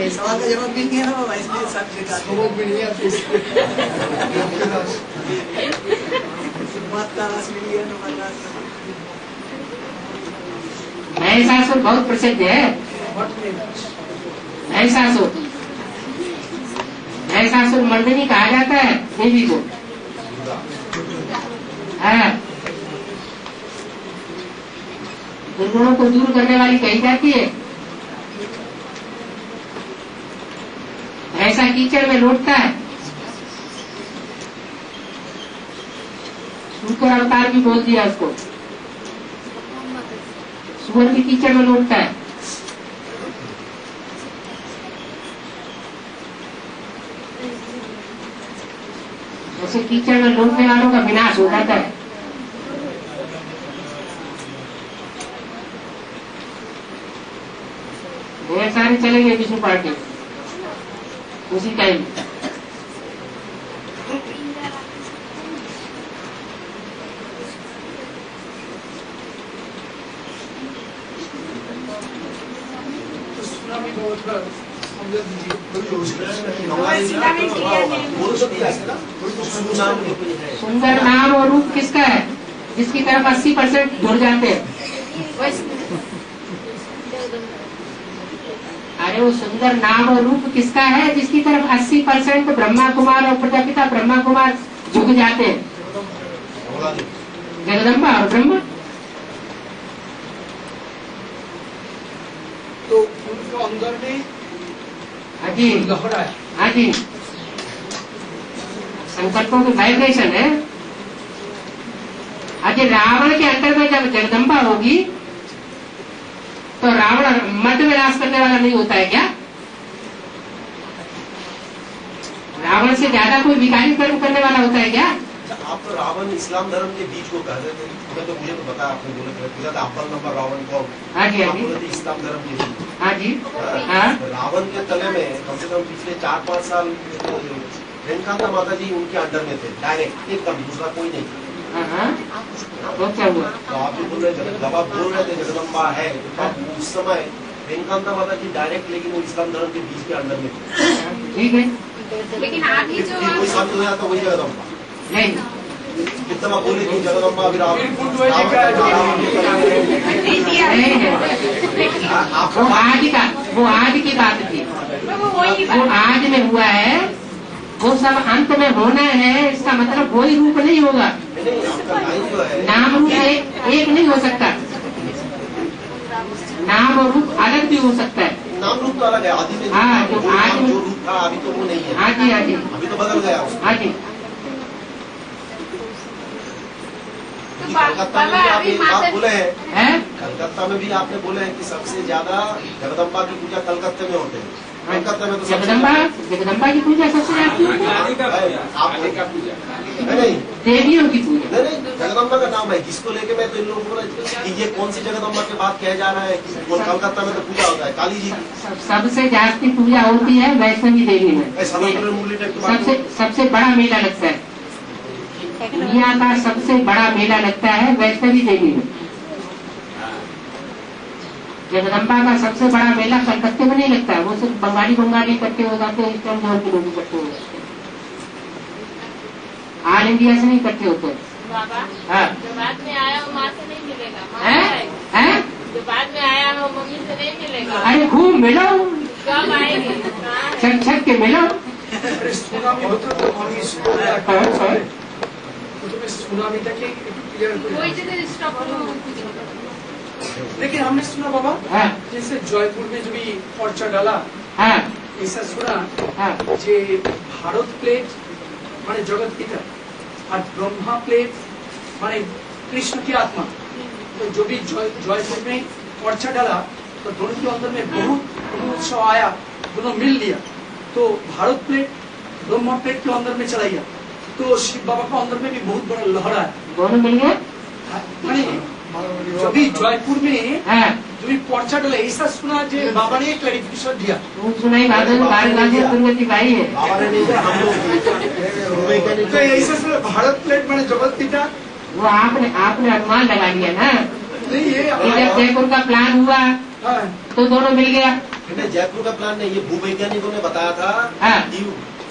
सवाल का जवाब मिल गया ना बाबा, इसलिए सब बात का रस मिल गया ना। महिषासुर बहुत प्रसिद्ध है। महिषासुर, महिषासुर मर्दिनी कहा जाता है देवी को। हाँ, दुर्गुणों को दूर करने वाली कही जाती है। ऐसा कीचड़ में लौटता है। सूत्र अवतार भी बोल दिया उसको। सुअर भी कीचड़ में लौटता है। ऐसे कीचड़ में लौटने वालों का विनाश हो जाता है। ढेर सारे चले गए विष्णु पार्टी उसी टाइम। सुनामी बहुत बड़ा समझ दीजिए। सुंदर नाम और रूप किसका है जिसकी तरफ 80% जुड़ जाते हैं? अरे वो सुंदर नाम और रूप किसका है जिसकी तरफ 80% ब्रह्मा कुमार और प्रजापिता ब्रह्मा कुमार झुक जाते हैं? जगदम्बा और ब्रह्मा। तो उनके अंदर में हाँ जी, लहरा है। हाँ जी, संकल्पों की वाइब्रेशन है। अजय रावण के अंदर में जब जगदम्बा होगी तो रावण मध्य विनाश करने वाला नहीं होता है क्या? रावण से ज्यादा कोई विकारी कर्म करने वाला होता है क्या? आप तो रावण इस्लाम धर्म के बीच को कह रहे थे। मुझे तो बताया आपने, बोला था अव्वल नंबर रावण को। हाँ जी, हाँ जी, बोले थे इस्लाम धर्म के बीच। हाँ जी, हाँ। रावण के तले में कम से कम पिछले 4-5 साल रेणुकांता माता जी उनके अंडर में थे, डायरेक्ट एकदम, दूसरा कोई नहीं था। तो क्या हुआ? तो आप भी बोल रहे, जब आप बोल रहे थे जगदम्बा है, तो उस समय रेणुकांता माता जी डायरेक्ट, लेकिन वो इस्लाम धर्म के बीच के अंडर में थे। ठीक है, लेकिन अभी जो कोई साबित हो जाता वही जगदम्बा। नहीं कितना बोले कि जगदम्बा अभी रावण वो आज की बात थी। वो आज में हुआ है, वो सब अंत में होना है। इसका मतलब वही रूप नहीं होगा। नाम रूप एक नहीं हो सकता। नाम और रूप अलग भी हो सकता है। नाम रूप तो अलग है। आदि में हाँ, जो आज में जो रूप था अभी तो वो नहीं है। हाँ जी, हाँ जी, अभी तो बदल गया। हाँ जी। कलकत्ता में भी आप एक बात बोले हैं, है कलकत्ता में भी आपने बोले हैं कि सबसे ज्यादा जगदम्बा की पूजा कलकत्ते में होते हैं। कलकत्ता में तो जगदम्बा की पूजा सबसे ज्यादा आप नहीं देवियों की पूजा। नहीं, जगदम्बा का नाम है जिसको लेके मैं तो इन लोगों को बोला कि ये कौन सी जगदम्बा की बात किया जा रहा है कि कलकत्ता में तो पूजा होता है काली जी की। सबसे जास्ती पूजा होती है वैष्णवी देवी में। सबसे बड़ा मेला लगता है दुनिया का, सबसे बड़ा मेला लगता है वैष्णवी देवी में। जगदम्बा का सबसे बड़ा मेला कलकत्ते में नहीं लगता है। वो सिर्फ बंगाली इकट्ठे हो जाते हैं, ईस्टर्न जोन के लोग इकट्ठे हो जाते हैं, ऑल इंडिया से नहीं इकट्ठे होते। बाबा, हाँ, जो बाद में आया वो माँ से नहीं मिलेगा। हैं? जो बाद में आया वो मम्मी से नहीं मिलेगा। अरे खूब मिलो, कब आएगी? छक छक के मिलो। सुनामी होता तो আমি প্রথমে সুনামিটাকে একটু ক্লিয়ার করে कोई जगह स्टॉप करो। लेकिन हमने सुना बाबा, हाँ, जैसे जयपुर में जो भी पर्चा डाला, हाँ, ऐसा सुना हाँ, যে ভারত প্লেট মানে জগৎ পিতা আর ब्रह्मा प्लेट মানে कृष्ण की आत्मा। तो जो भी जयपुर में पर्चा डाला तो दोनों के अंदर में बहुत उत्सव आया, दोनों मिल लिया। तो भारत प्लेट ब्रह्मा प्लेट के अंदर में चला गया। तो शिव बाबा का अंदर में भी बहुत बड़ा लहरा है। दोनों मिल गए। माने जो भी जयपुर में हाँ, जो भी पर्चा डाला, ऐसा सुना जे बाबा ने क्लैरिफिकेशन दिया। वो सुनाई दुर्गति भाई है। तो ऐसा सुना भारत प्लेट माने जगत पिता। वो आपने अनुमान लगा लिया ना। नहीं ये जब जयपुर का प्लान हुआ हाँ, तो दोनों मिल गया। जयपुर का प्लान नहीं, ये भूवैज्ञानिकों ने बताया था हाँ, कि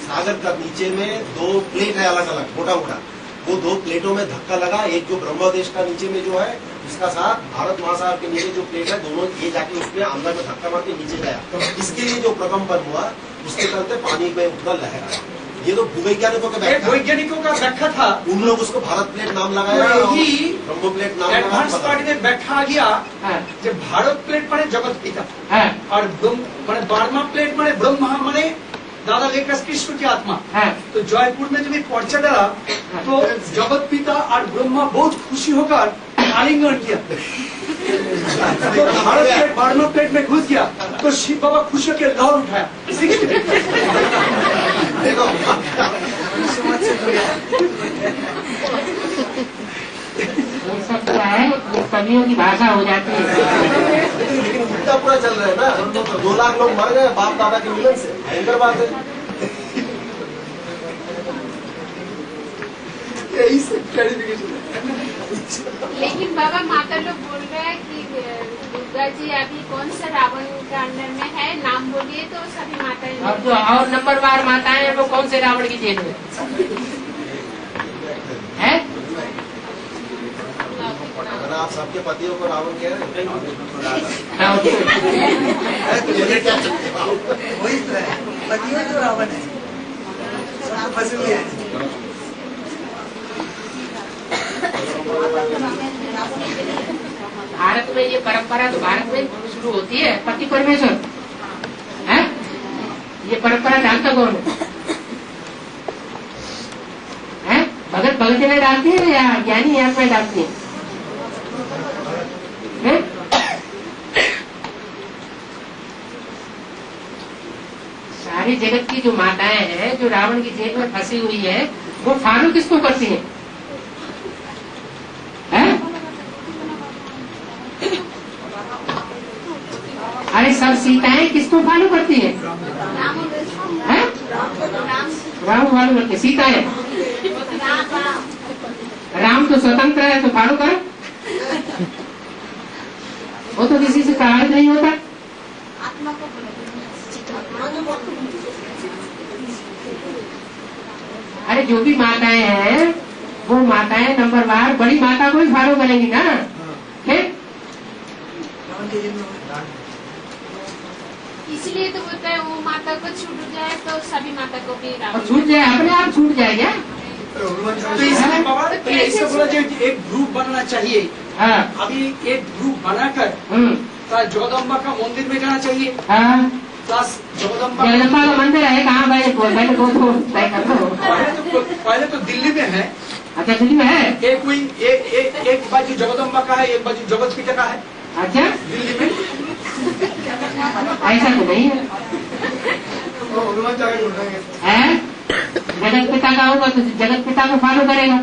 सागर का नीचे में 2 प्लेट है अलग अलग, मोटा मोटा। वो 2 प्लेटों में धक्का लगा। एक जो ब्रह्मदेश का नीचे में जो है उसका साथ भारत महासागर के नीचे जो प्लेट है, दोनों ये जाके उसमें अंदर में धक्का मार के नीचे गया। इसके लिए जो प्रकम्पन हुआ उसके चलते पानी में उतना लहर आया। ये तो भूवैज्ञानिकों का व्याख्या, वैज्ञानिकों का व्याख्या था। उन लोग उसको भारत प्लेट नाम लगाया, यही ब्रह्म प्लेट नाम एडवांस लगाया। पार्टी में व्याख्या आ गया हाँ, कि भारत प्लेट माने जगत पिता हाँ, और माने ब्रह्मा प्लेट माने ब्रह्मा माने दादा लेकर कृष्ण की आत्मा। हाँ, तो जयपुर में जब ये पर्चा डाला तो जगत पिता और ब्रह्मा बहुत खुशी होकर आलिंगन किया। तो भारत के बारहवें प्लेट में घुस गया तो शिव बाबा खुश होकर लहर उठाया। देखो ये सब क्या है, ये कवियों की भाषा हो जाती है। लेकिन उल्टा पूरा चल रहा है ना, 2 लाख लोग मर गए बाप दादा के मिलन से, भयंकर बात है। यही सब क्लैरिफिकेशन है। लेकिन बाबा माता लोग बोल रहे हैं कि दुर्गा जी अभी कौन सा रावण के अंडर में है, नाम बोलिए तो सभी माताएं। और जो और नंबरवार माताएं हैं वो कौन से रावण की जेल में है? अगर आप सबके पतियों को रावण कह रहे हैं वही तो है, पतियों जो रावण है सब फंसे हुए हैं। भारत में ये परंपरा तो भारत में शुरू होती है, पति परमेश्वर है। ये परंपरा जानता कौन है? भगत भगत में डालती है या ज्ञानी आत्मा में डालती है? सारी जगत की जो माताएं हैं जो रावण की जेल में फंसी हुई है, वो फॉलो किसको करती हैं? अरे सब सीताएं किसको फॉलो करती है? राम फॉलो करती है, सीताएं। राम तो स्वतंत्र है तो फॉलो करो, वो तो किसी से प्रभावित नहीं होता। अरे जो भी माताएं हैं वो माताएं नंबरवार बड़ी माता को ही फॉलो करेंगी ना। इसलिए तो बोलता है वो माता को छूट जाए तो सभी माता को भी और छूट जाए, अपने आप छूट जाए क्या? तो इसलिए बाबा तो ऐसे बोला जाए कि एक ग्रुप बनना चाहिए। हाँ। अभी एक ग्रुप बनाकर जगदम्बा का मंदिर में जाना चाहिए। हाँ। प्लस जगदम्बा का मंदिर है कहाँ भाई? पहले को तो तय कर लो। पहले तो दिल्ली में है। अच्छा दिल्ली में है? एक बाजू जगदम्बा का है, एक बाजू जगत पिता का है। अच्छा दिल्ली में ऐसा तो नहीं है। जगत पिता का होगा तो जगत पिता को फॉलो करेगा,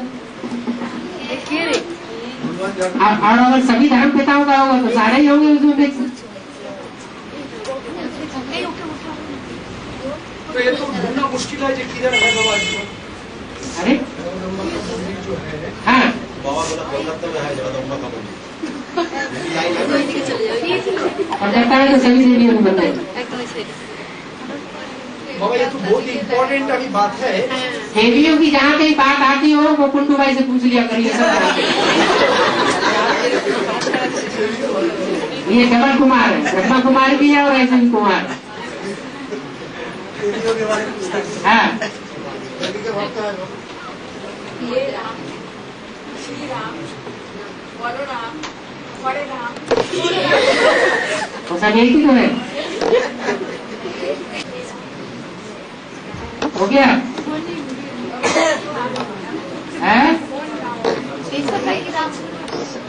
और अगर सभी धर्म पिताओं का होगा तो सारे ही होंगे उसमें। तो ये तो ढूंढना मुश्किल है जो किधर है बाबा जी। अरे जो है हाँ, बाबा बोला कोलकाता में है जगदम्बा का मंदिर। कोलकाता में तो सभी देवियों में बनता है। बाबा ये तो बहुत इम्पोर्टेंट अभी बात है। देवियों की जहाँ कहीं बात आती हो वो कुंटू भाई से पूछ लिया करिए सब। ये डबल कुमार है, ब्रह्मा कुमार भी है और ऐसे भी कुमार है। हाँ ये राम, श्री राम, बड़ो राम, बड़े राम, तो सब एक ही तो है। हो गया है?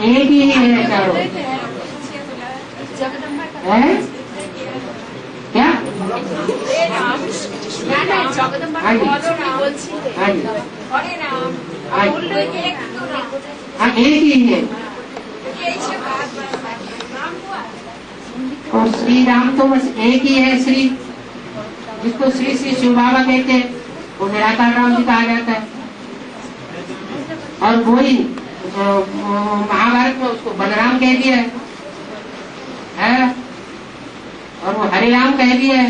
एक ही है चारों है क्या? जगदम्बा हाँ जी, हाँ एक ही है। और श्री राम तो बस एक ही है। श्री जिसको श्री श्री शिव बाबा कहते हैं वो निराकार राम जी कहा जाता है। और वही महाभारत में उसको बलराम कह दिया है और वो हरे राम कह दिया है।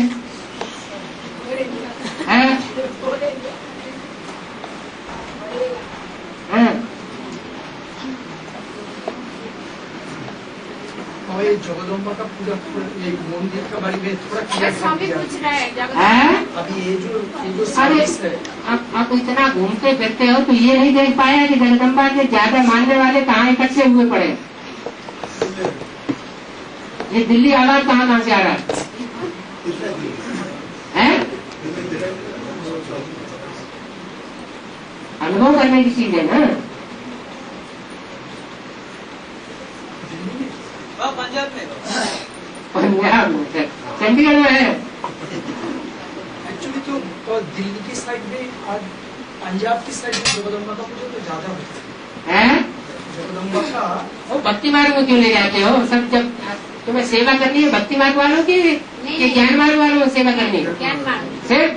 और ये जगदम्बा का पूरा ये मंदिर का बारे में थोड़ा क्लियर स्वामी पूछ रहा है अभी ये जो अरे सर्विस है। अब इतना घूमते फिरते हो तो ये नहीं देख पाया कि जगदम्बा के ज्यादा मानने वाले कहाँ इकट्ठे हुए पड़े। ये दिल्ली आवाज कहाँ से आ रहा है? अनुभव करने की चीज है ना। पंजाब में पंजाब में, चंडीगढ़ में है। एक्चुअली तो दिल्ली की साइड में और पंजाब की साइड में जगदम्बा का पूजा तो ज्यादा होता हैं? है। जगदम्बा का वो भक्ति मार्ग में क्यों ले जाते हो? सब जब तुम्हें सेवा करनी है भक्ति मार्ग वालों की कि ज्ञान मार्ग वालों को सेवा करनी है? ज्ञान मार्ग। सिर्फ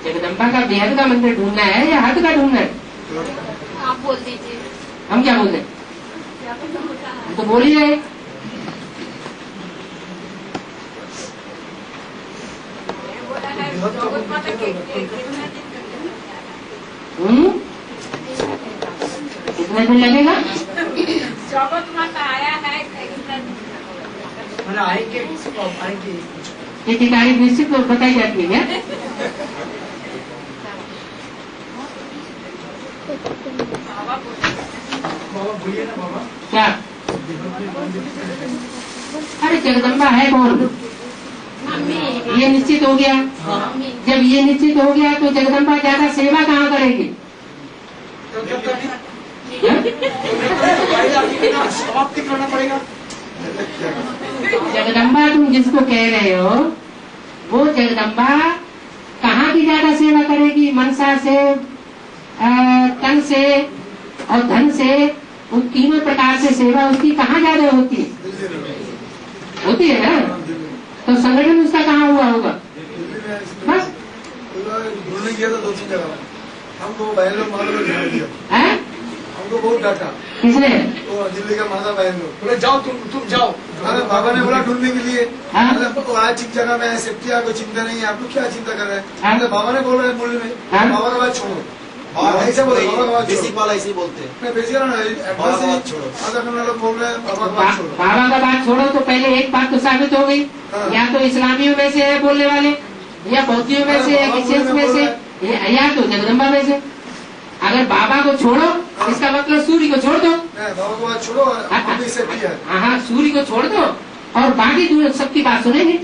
जगदम्बा का बेहद का मंदिर ढूंढना है या हद का ढूंढना है? आप बोल दीजिए। हम क्या बोल रहे हैं? हम तो बोल ही रहे। कितना दिन लगेगा? जगत माता आया है मैंने आएंगे आएंगे। ये तारीख निश्चित तो बताई जाती है क्या? बाबा बोलिए ना बाबा। क्या? अरे जगदम्बा है कौन? मम्मी। ये निश्चित हो गया। मम्मी। जब ये निश्चित हो गया तो जगदम्बा ज्यादा सेवा कहाँ करेगी? समाप्ति करना पड़ेगा। जगदम्बा तुम जिसको कह रहे हो वो जगदम्बा कहाँ की ज्यादा सेवा करेगी? मनसा से, तन से और धन से, उन तीनों प्रकार से सेवा उसकी कहाँ ज्यादा होती है? होती है ना? तो संगठन उसका कहाँ हुआ होगा? बस ढूंढने गया था 2-3 जगह, हमको बहन लोग मालूम ध्यान दिया, है? हमको बहुत डांटा। किसने? तो दिल्ली का माता बहन लोग बोले जाओ तुम जाओ। अरे बाबा ने बोला ढूंढने के लिए, हाँ? मतलब आज ठीक जगह में है, सेफ्टी है, कोई चिंता नहीं है, आप लोग क्या चिंता कर रहे हैं? हाँ? मतलब बाबा ने बोल रहे हैं मूल्य में, हाँ? बाबा का बात छोड़ो। ऐसे बोले बाबा का बात बेसिक छोड़ो। वाला ऐसे ही बोलते हैं। मैं बेसिक ना बाबा का बात छोड़ो। आधा घंटा लोग बोल रहे हैं बाबा का बात छोड़ो। बाबा का बात छोड़ो तो पहले एक बात तो साबित हो गई, हाँ। या तो इस्लामियों में से है बोलने वाले, या बौद्धियों में से, या क्रिश्चियंस में से, या तो जगदम्बा में से। अगर बाबा को छोड़ो इसका मतलब सूर्य को छोड़ दो। नहीं, बाबा का बात छोड़ो, हम भी सेफ्टी है। हाँ, सूर्य को छोड़ दो और बाकी दूर सबकी बात सुनेंगे।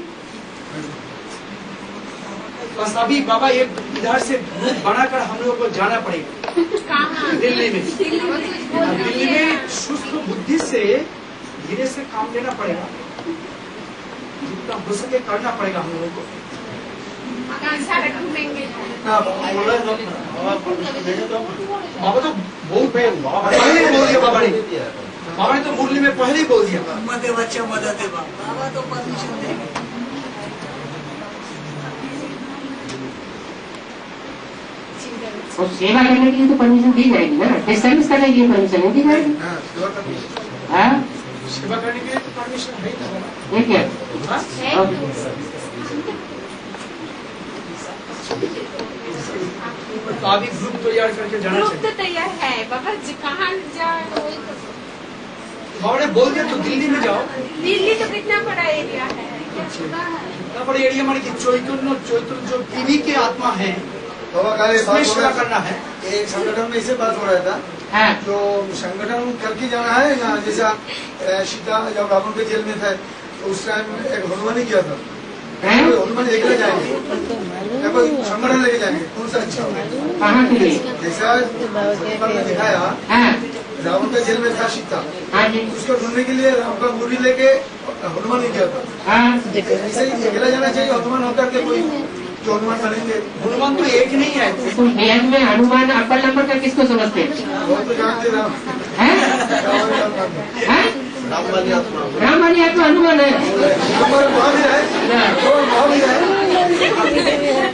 बस अभी बाबा ये इधर से रूट बनाकर हम लोग को जाना पड़ेगा कहाँ? दिल्ली में। बोल दिल्ली में सूक्ष्म बुद्धि से धीरे से काम लेना पड़ेगा, जितना हो सके करना पड़ेगा हम लोगों को। ढूंढेंगे। हाँ, बाबा बोल रहे हैं बाबा तो बहुत पहले बोल दिया बाबा ने तो मुरली में पहले ही बोल दिया। मदे बच्चे मदद बाबा तो परमिशन देंगे। और सेवा करने के लिए तो परमिशन दी जाएगी ना, डिस्टर्बेंस करने के लिए परमिशन नहीं दी जाएगी। हाँ? सेवा करने के लिए तो परमिशन है ना बाबा। ये क्या? हाँ? है और तो अभी ग्रुप तैयार करके जाना ग्रुप चाहिए। तो तैयार है बाबा जी, कहाँ जाए? बाबा ने बोल दिया तो दिल्ली में जाओ। दिल्ली तो कितना बड़ा एरिया है। इतना बड़े एरिया माने कि चैतन्य जो टीवी के आत्मा है बाबा का ये उसमें बात हो सेवा रहा करना था, है। एक संगठन में इसे बात हो रहा था, हाँ, जो संगठन करके जाना है ना, जैसा सीता जब रावण के जेल में थे तो उस टाइम एक हनुमान किया था, हैं? हनुमान एकले जाएंगे या कोई संगठन लेके जाएंगे, कौन सा अच्छा होगा? कहाँ के लिए? जैसा हनुमान ने दिखाया हाँ, रावण के जेल में था सीता, हाँ जी, उसको ढूंढने के लिए राम का मुरली लेके हनुमान ने किया था। हाँ। ऐसे ही अकेला जाना चाहिए, हनुमान होकर के कोई जो हनुमान बनेंगे हनुमान तो एक नहीं है। तुम वेद में हनुमान अव्वल नंबर का किसको समझते हैं? वो तो जानते राम हैं? हैं? राम वाली आत्मा। राम वाली आत्मा हनुमान है। नंबर वहाँ भी है, वहाँ भी है,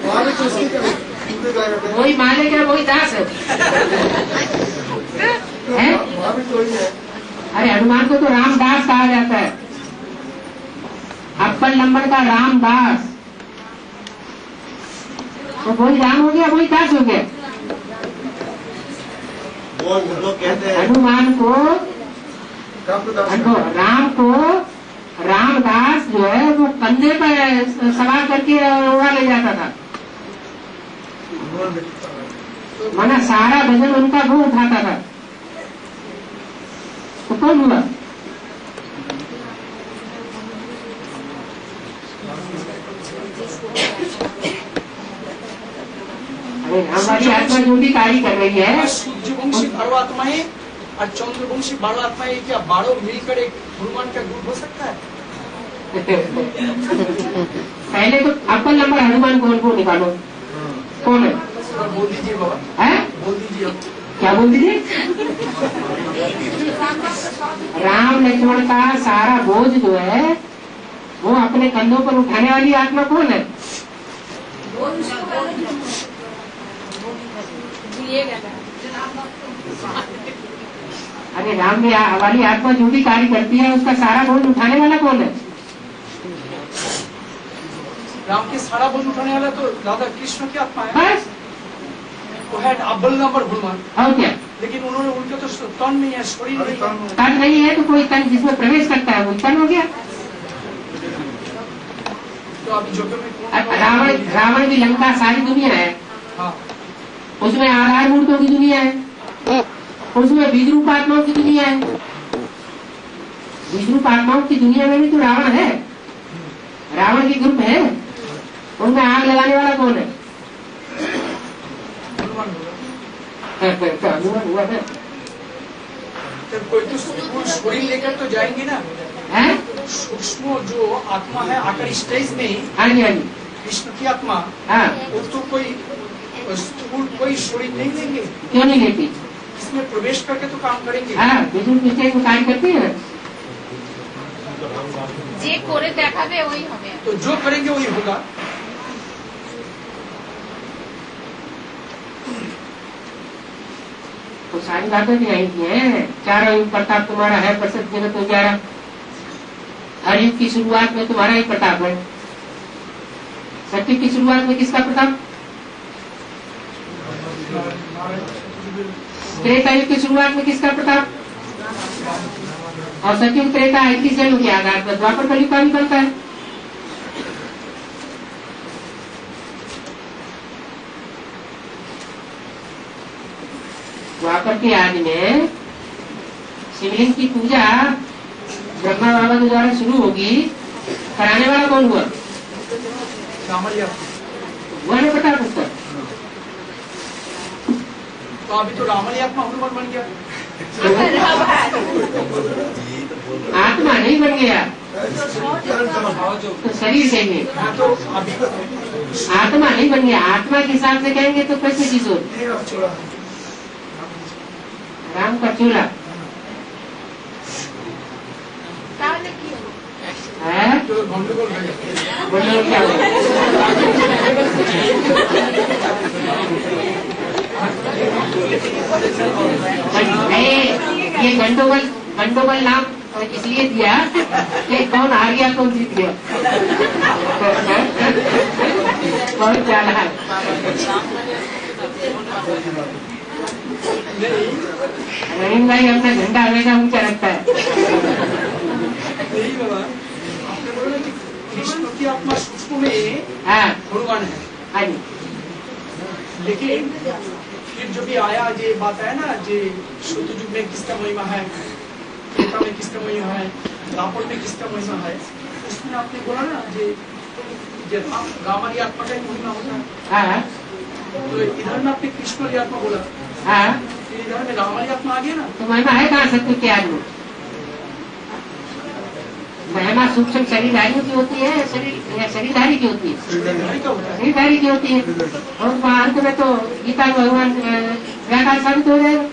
वहाँ भी तो उसकी क्या करते हैं, वही मालिक है, वही दास है। हैं? वहाँ भी तो ही है। अरे हनुमान को तो रामदास कहा जाता है, अव्वल नंबर का रामदास। तो वही राम हो गया, वही दास हो गया। वो लोग कहते हैं हनुमान को, रामदास राम को रामदास जो है वो कंधे पर सवार करके उड़ा ले जाता था, माना सारा वजन उनका वो उठाता था। तो कौन हुआ? अरे हमारी आत्मा जो भी कार्य कर रही है, सूर्यवंशी परमात्माएं और चंद्रवंशी 12 आत्मा ये क्या 12 मिलकर एक हनुमान का ग्रुप हो सकता है? पहले तो अव्वल नंबर हनुमान कौन निकालो, कौन है? बोल दीजिए बाबा, है? बोल दीजिए। क्या बोल दीजिए? राम लक्ष्मण का सारा बोझ जो है वो अपने कंधों पर उठाने वाली आत्मा कौन है? अरे राम वाली आत्मा जो भी कार्य करती है उसका सारा बोझ उठाने वाला कौन है? राम के सारा बोझ उठाने वाला तो राधा कृष्ण की आत्मा है। बस वो है अव्वल नंबर हनुमान। और क्या? लेकिन उन्होंने उनके तो तन नहीं है, शरीर नहीं है। तन नहीं है तो कोई तन जिसमें प्रवेश करता है वो तन हो गया। तो अभी जो में रावण की लंका सारी दुनिया है। हाँ। उसमें आधार मूर्तों की दुनिया है, उसमें विद्रूप आत्माओं की दुनिया है। विद्रूप आत्माओं की दुनिया में भी तो रावण है, रावण की ग्रुप है। उनमें आग लगाने वाला कौन है? हुआ है। तो कोई तो शरीर लेकर तो जाएंगे ना, है? सूक्ष्म जो आत्मा है आकर स्टेज में, हाँ जी हाँ जी, कृष्ण की आत्मा, हाँ। वो तो कोई शरीर नहीं लेंगे। क्यों नहीं लेती? इसमें प्रवेश करके तो काम करेंगे। हाँ, विद्रूप विषय को कार्य करती है। जे करे देखाबे वही होबे। तो जो करेंगे वही होगा। तो सारी बातें भी आई है। चारों युग प्रताप तुम्हारा है, प्रसिद्ध जगत उजारा। हर युग की शुरुआत में तुम्हारा ही प्रताप है। सत्युग की शुरुआत में किसका प्रताप? त्रेता युग की शुरुआत में किसका प्रताप? और सत्युग त्रेता 21 जन्म के आधार पर द्वापर कलयुग का भी करता है। द्वापर के आदि में शिवलिंग की पूजा ब्रह्मा बाबा के द्वारा शुरू होगी। कराने वाला कौन हुआ? हुआ ना प्रताप उसका। तो अभी तो रामली आत्मा हनुमान बन गया। आत्मा नहीं बन गया तो शरीर चाहिए। तो अभी आत्मा नहीं बन गया, आत्मा के हिसाब से कहेंगे तो कैसे चीज हो? राम का चूल्हा है, गंडगोल है। बोलो क्या हो? ये गंडोबल नाम इसलिए दिया कि कौन हार गया कौन जीत गया। बहुत ज्यादा है। रहीम भाई अपना झंडा हमेशा ऊंचा रखता है। नहीं बाबा, आपने बोला कि कृष्ण की आत्मा सूक्ष्म में हाँ हनुमान है। हाँ जी। लेकिन फिर जो भी आया ये बात है ना, जे सतयुग में किसका महिमा है, त्रेता में किसका महिमा है, द्वापर में किसका महिमा है, उसमें आपने बोला ना जे रामाली आत्मा का ही महिमा होता है। हाँ तो इधर में आपने कृष्ण की आत्मा बोला, हाँ, फिर इधर में रामाली आत्मा आ गया ना। तो महिमा है कहाँ सत्य के आदमी? महिमा सूक्ष्म शरीरधारियों की होती है, शरीरधारी की होती है, शरीरधारी की होती है। और अंत में तो गीता भगवान व्याकार साबित हो जाएगा।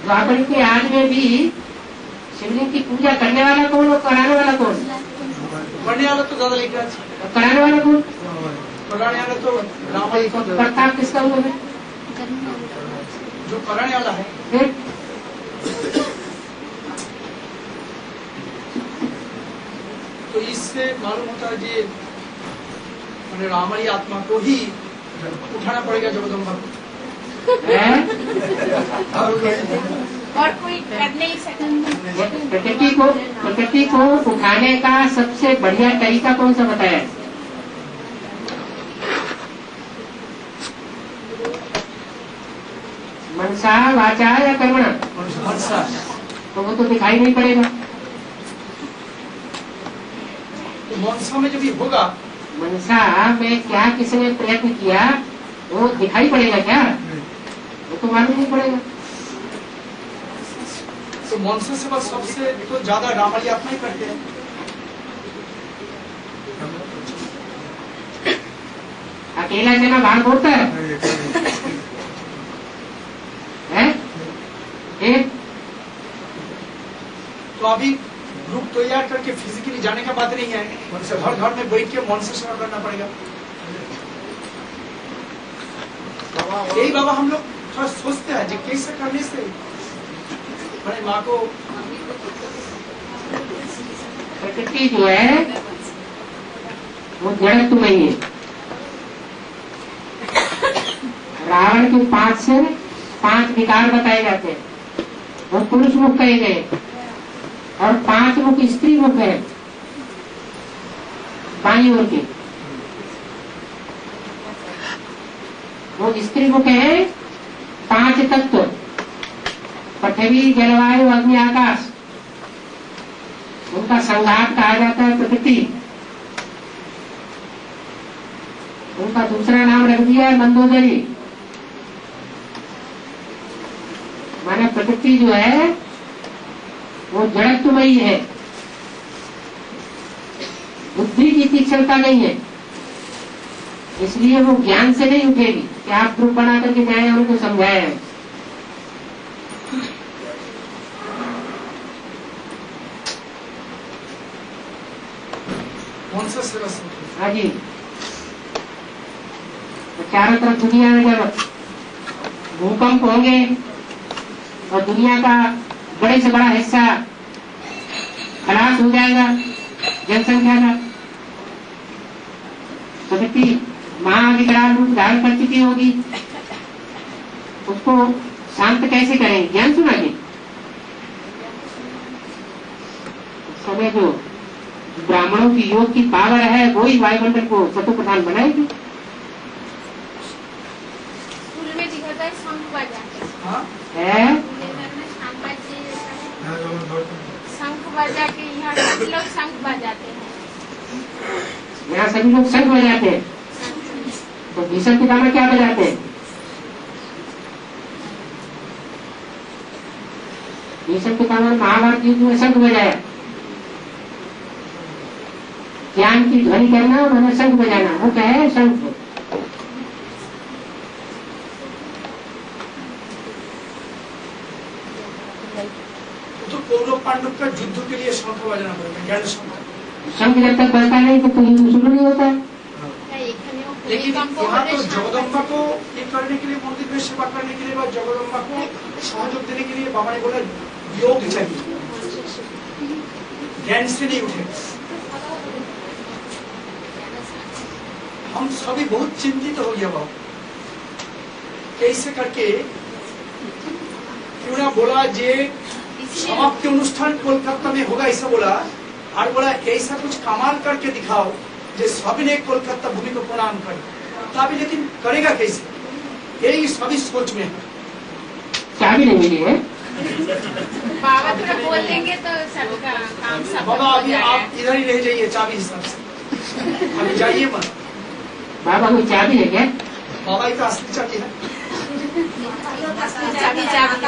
द्वापर के आदि में भी शिवलिंग की पूजा करने वाला कौन और कराने वाला कौन? करने वाला तो ज्यादा लेकर कराने वाला कौन? कराने वाला तो रामाली का प्रताप किसका हुआ है? जो कराने वाला है। फिर तो इससे मालूम होता है कि मैंने रामाली आत्मा को ही उठाना पड़ेगा जगदम्बा को। और कोई कर नहीं सकता। प्रकृति को उठाने का सबसे बढ़िया तरीका कौन सा बताया? मनसा वाचा या कर्मणा? मनसा। तो वो तो दिखाई नहीं पड़ेगा। तो मनसा में जब ये होगा, मनसा में क्या किसने प्रयत्न किया वो दिखाई पड़ेगा क्या? वो तो मालूम नहीं पड़ेगा। तो मनसा सेवा सबसे तो ज्यादा रामाली आत्मा ही करते हैं। अकेला जना भाग होता है? एक तो अभी ग्रुप तैयार करके फिजिकली जाने का बात नहीं है, घर घर में बैठ के मन से सेवा करना पड़ेगा। यही बाबा हम लोग थोड़ा सोचते हैं कि कैसे करने से बड़े माँ को प्रकृति जो है वो जड़त्व नहीं है। रावण के 5 से 5 विकार बताए जाते हैं, वो पुरुष मुख कहे गए, और 5 मुख स्त्री मुख है बाई ओर के। वो स्त्री मुख है 5 तत्व, पृथ्वी जलवायु अग्नि आकाश, उनका संघात कहा जाता है प्रकृति। उनका दूसरा नाम रख दिया है मंदोदरी। माने प्रकृति जो है वो जड़त्वमयी है, बुद्धि की तीक्ष्णता नहीं है, इसलिए वो ज्ञान से नहीं उठेगी कि आप ग्रुप बना करके जाए और उनको समझाए। हाँ जी, तो चारों तरफ दुनिया में जब भूकंप होंगे और दुनिया का बड़े से बड़ा हिस्सा खलास हो जाएगा जनसंख्या का, प्रकृति महाविकराल रूप धारण कर चुकी होगी, उसको शांत कैसे करेंगे? ज्ञान सुना के समय जो ब्राह्मणों की योग की पावर है वो ही वायुमंडल को चतुर्प्रधान बनाएगी। स्कूल में दिखाता है शंख बजा है शंख बजा के, यहाँ सभी लोग शंख बजाते हैं। यहाँ सभी लोग शंख बजाते हैं, तो भीष्म पितामह क्या बजाते हैं? भीष्म पितामह ने महाभारत युद्ध में शंख बजाया। ज्ञान की ध्वनि करना और मैंने शंख बजाना, वो क्या है? शंख। तो कौरव पांडव का युद्ध के लिए शंख बजाना पड़ेगा, ज्ञान शंख। शंख जब तक बजता नहीं तो हिंदू शुरू नहीं होता है। लेकिन यहाँ तो जगदम्बा को ये करने के लिए, मंदिर में सेवा करने के लिए, जगदम्बा को सहयोग देने के लिए बाबा ने बोला योग चाहिए, ज्ञान से नहीं उठेगा। हम सभी बहुत चिंतित हो गया बाबा, कैसे करके क्यों ना बोला जे समाप्ति अनुष्ठान कोलकाता में होगा ऐसा बोला, और बोला ऐसा कुछ कमाल करके दिखाओ जो सभी ने कोलकाता भूमि को प्रणाम कर। तभी लेकिन करेगा कैसे, यही सभी सोच में है। चाबी नहीं मिली है बाबा थोड़ा बोल देंगे तो सबका काम सब बाबा अभी आप इधर ही रह जाइए चाबी हिसाब से, अभी जाइए मत। बाबा कोई चाबी है क्या? बाबा ही तो असली चाबी है। चाबी चाबी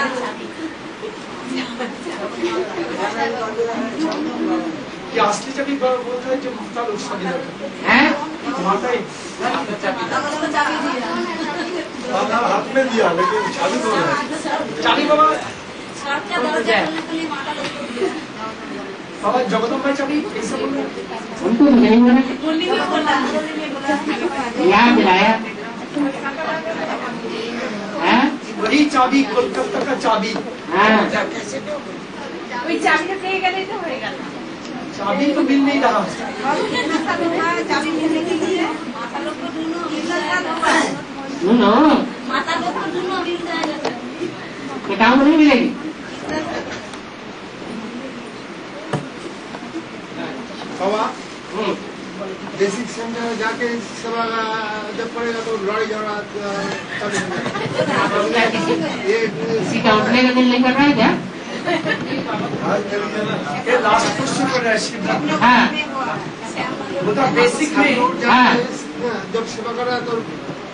ये असली चाबी बोलता है जो माता लोग सभी है? माता ही हाथ में दिया लेकिन चाबी तो है। चाबी बाबा बाबा जगदम्बा चाबी कैसे बोल रहे हैं? उनको तो नहीं बोला, याद दिलाया है? वही चाबी कोलकाता का चाबी। हाँ, कोई चाबी तो कहेगा नहीं तो होएगा। चाबी तो मिल नहीं रहा। सुनो किताब नहीं मिलेगी। बाबा बेसिक सेंटर जाके सेवा जब पड़ेगा तो लड़ाई झगड़ा किसी का उठने का दिल नहीं कर रहा है क्या? ये लास्ट क्वेश्चन कर रहा है शिवराज। हाँ वो तो बेसिक में हाँ जब सेवा कर रहा है तो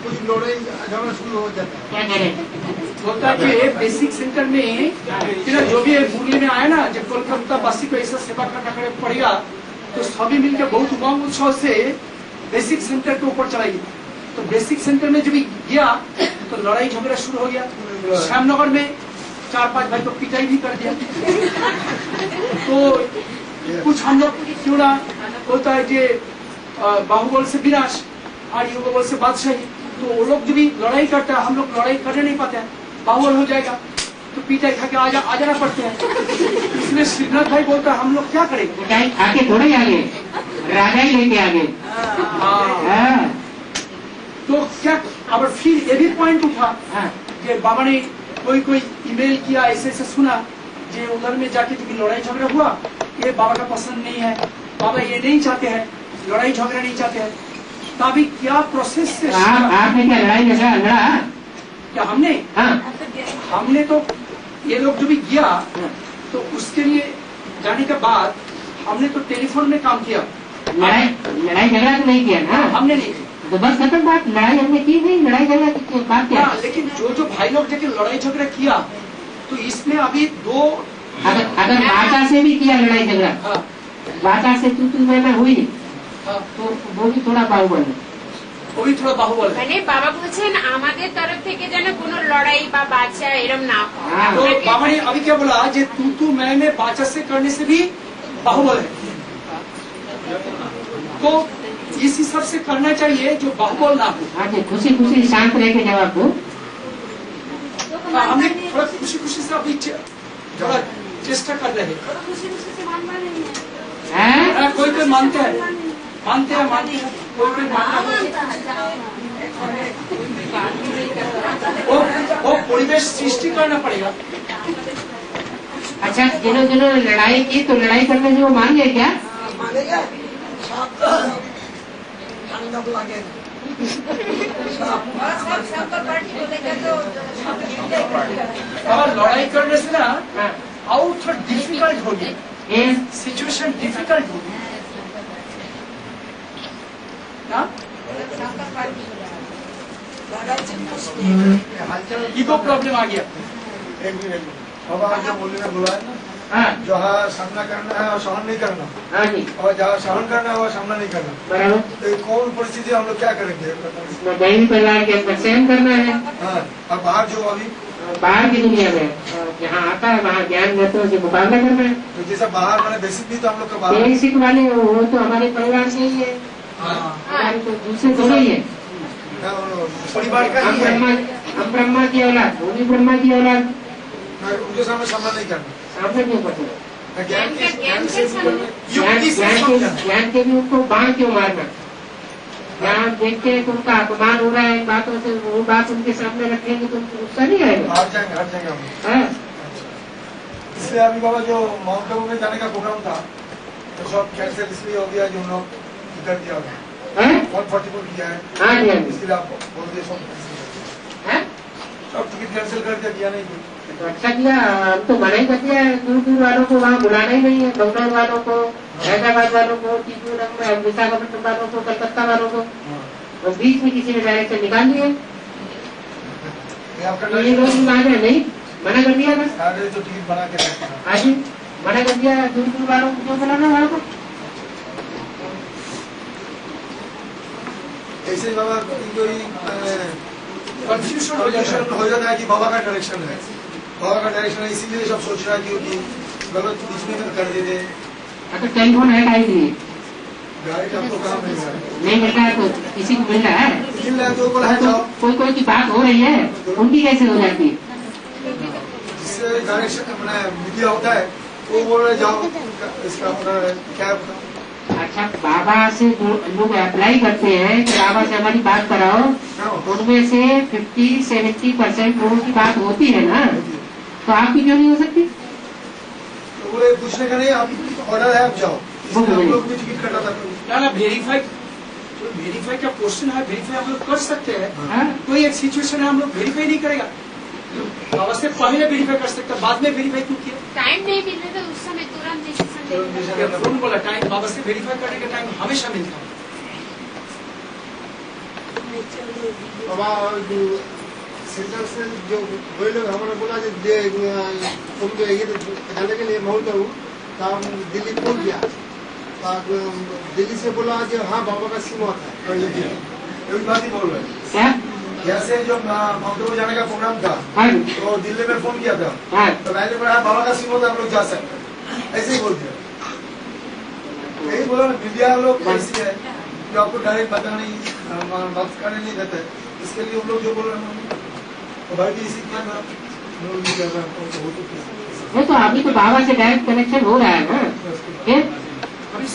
कुछ लड़ाई झगड़ा शुरू हो जाता है। क्या कह रहे हैं? होता है कि बेसिक सेंटर में जो भी मुरली में आया ना, जब कोलकाता वासी को ऐसा सेवा करना पड़ेगा तो सभी मिलकर बहुत उमंग उत्सव से बेसिक सेंटर के ऊपर चढ़ाई। तो बेसिक सेंटर में जब गया तो लड़ाई झगड़ा शुरू हो गया। श्यामनगर में 4-5 भाई को पिटाई भी कर दिया। तो कुछ हम लोग क्यों ना होता है कि बाहुबल से विनाश और युगबल से बादशाही, तो वो लोग जब भी लड़ाई करता है हम लोग लड़ाई करने नहीं पाते हैं, बाहुबल हो जाएगा तो पिटाई खा के आ जाना पड़ते हैं। इसलिए श्रीनाथ भाई बोलता है हम लोग क्या करेंगे, आगे थोड़े ही आगे, राजा ही लेके आगे। तो क्या अब फिर ये भी पॉइंट उठा कि बाबा ने कोई ईमेल किया, ऐसे ऐसे सुना कि उधर में जाके जब लड़ाई झगड़ा हुआ, ये बाबा का पसंद नहीं है, बाबा ये नहीं चाहते हैं, लड़ाई झगड़ा नहीं चाहते हैं। तो अभी क्या प्रोसेस से आपने क्या लड़ाई झगड़ा लड़ा? क्या हमने? हाँ। हमने तो ये लोग जो भी गया तो उसके लिए जाने के बाद हमने तो टेलीफोन में काम किया। लड़ाई झगड़ा तो नहीं किया ना? हमने नहीं किया। तो बस खत्म बात, लड़ाई हमने की नहीं, लड़ाई झगड़ा की बात क्या? लेकिन जो भाई लोग जाके लड़ाई झगड़ा किया तो इसमें अभी दो, अगर बाचा से भी किया लड़ाई झगड़ा, बाचा से तू मैं हुई, तो वो भी थोड़ा बाहुबल है, वो भी थोड़ा बाहुबल है। মানে বাবা বলছেন আমাদের তরফ থেকে যেন কোনো লড়াই বা বাচ্চা এরম না হয়। तो बाबा ने अभी क्या बोला, जे तू मैं बाचा से करने से भी बाहुबल है, तो इस हिसाब से करना चाहिए जो बाहुबल ना हो। हाँ जी, खुशी खुशी शांत रह के जवाब दो। हमने थोड़ा खुशी खुशी से अभी थोड़ा चेष्टा कर रहे हैं। कोई मानते हैं कोई मानता वो परिवेश सृष्टि करना पड़ेगा। अच्छा, जिन्होंने लड़ाई की तो लड़ाई करने से वो मान गए क्या? मानेगा और लड़ाई करने से ना और थोड़ा डिफिकल्ट होगी, सिचुएशन डिफिकल्ट होगी ना। ईगो प्रॉब्लम आ गया। एक मिनट, बाबा जो बोलने में बोला है ना, जहाँ सामना करना है और सहन नहीं करना, हाँ जी, और जहाँ सहन करना है वहाँ सामना नहीं करना, बराबर। तो कौन परिस्थिति हम लोग क्या करेंगे? बहन परिवार के अंदर सहन करना है। हाँ, और बाहर जो अभी बाहर की दुनिया में जहाँ आता है वहाँ ज्ञान रहते से मुकाबला करना है। तो जैसा बाहर मैंने बेसिक भी तो हम लोग का बाहर बेसिक वाले वो तो हमारे परिवार से ही है, हमारे तो दूसरे थोड़े ही है। परिवार का हम ही है। ब्रह्मा की औलाद, वो भी ब्रह्मा की औलाद, उनके सामने सामना नहीं करना। सामने क्यों पड़ता? ज्ञान ज्ञान के भी उनको बाण क्यों मारना? जहाँ देखते हैं कि उनका अपमान हो रहा है इन बातों से, वो बात उनके सामने रखेंगे तो उनको गुस्सा नहीं आएगा। हार जाएंगे हम। इसलिए अभी बाबा जो माउंट आबू में जाने का प्रोग्राम था तो सब कैंसिल इसलिए हो गया जो हम लोग कर दिया, 144 किया है। हाँ जी, इसके लिए आप बोल दिए सब टिकट कैंसिल कर दिया नहीं कोई। तो अच्छा किया, हम तो मना ही कर दिया है, दूर दूर वालों को वहाँ बुलाना ही नहीं है, बंगाल वालों को, हैदराबाद वालों को, विशाखापट्टनम वालों को, कलकत्ता वालों को, और बीच में किसी ने डायरेक्शन निकाल लिए। ये लोग माने नहीं, मना कर दिया था। जो टिकट बना के हाँ जी, मना कर दिया दूर दूर वालों को, क्यों बुलाना वालों को? ऐसे ही बाबा कोई कंफ्यूजन हो जाता है कि बाबा का डायरेक्शन है, बाबा का डायरेक्शन है, इसीलिए सब सोच रहा है कि गलत बीच में कर देते। तो टेलीफोन है काहे के लिए? गाड़ी आपको कहाँ मिल रहा है? नहीं मिल रहा है तो किसी को मिल रहा है? मिल रहा है तो बोला है जाओ। कोई की बात हो रही है, उनकी कैसे हो जाती है? जिससे डायरेक्शन मीडिया होता है वो बोल रहे जाओ, इसका अपना क्या अच्छा, बाबा से लोग अप्लाई करते हैं कि बाबा से हमारी बात कराओ, उनमें से 50-70% लोगों की बात होती है ना, तो आपकी क्यों नहीं हो सकती? तो बोले पूछने का नहीं, आप ऑर्डर है आप जाओ। हम लोग भी टिकट कटा था ना वेरीफाई का क्वेश्चन है, वेरीफाई हम लोग कर सकते हैं। कोई एक सिचुएशन है हम लोग वेरीफाई नहीं करेगा, बाबा से पहले वेरीफाई कर सकते, बाद में वेरीफाई क्यों किया? टाइम नहीं मिल रहा था उस समय, तुरंत डिसीजन लेना। बोला टाइम बाबा से वेरीफाई करने का टाइम हमेशा मिलता है। बाबा सेंटर से जो वही लोग हमारे बोला तुम ये जाने के लिए बहुत हूँ तो हम दिल्ली पहुँच गया। दिल्ली से बोला जो हाँ बाबा का सीमत है। एक बात ही बोल रहे हैं क्या जैसे जो माउंटेन जाने का प्रोग्राम था हाँ तो दिल्ली में फोन किया था हाँ तो मैंने बोला बाबा का सीमत हम लोग जा सकते हैं, ऐसे ही बोल दिया। यही बोला ना मीडिया लोग कैसी है जो आपको डायरेक्ट पता नहीं बात करने नहीं देते, इसके लिए हम लोग जो बोल रहे हैं तो भाई भी इसी क्या नहीं तो अभी तो बाबा से डायरेक्ट कनेक्शन हो रहा है ना फिर हरी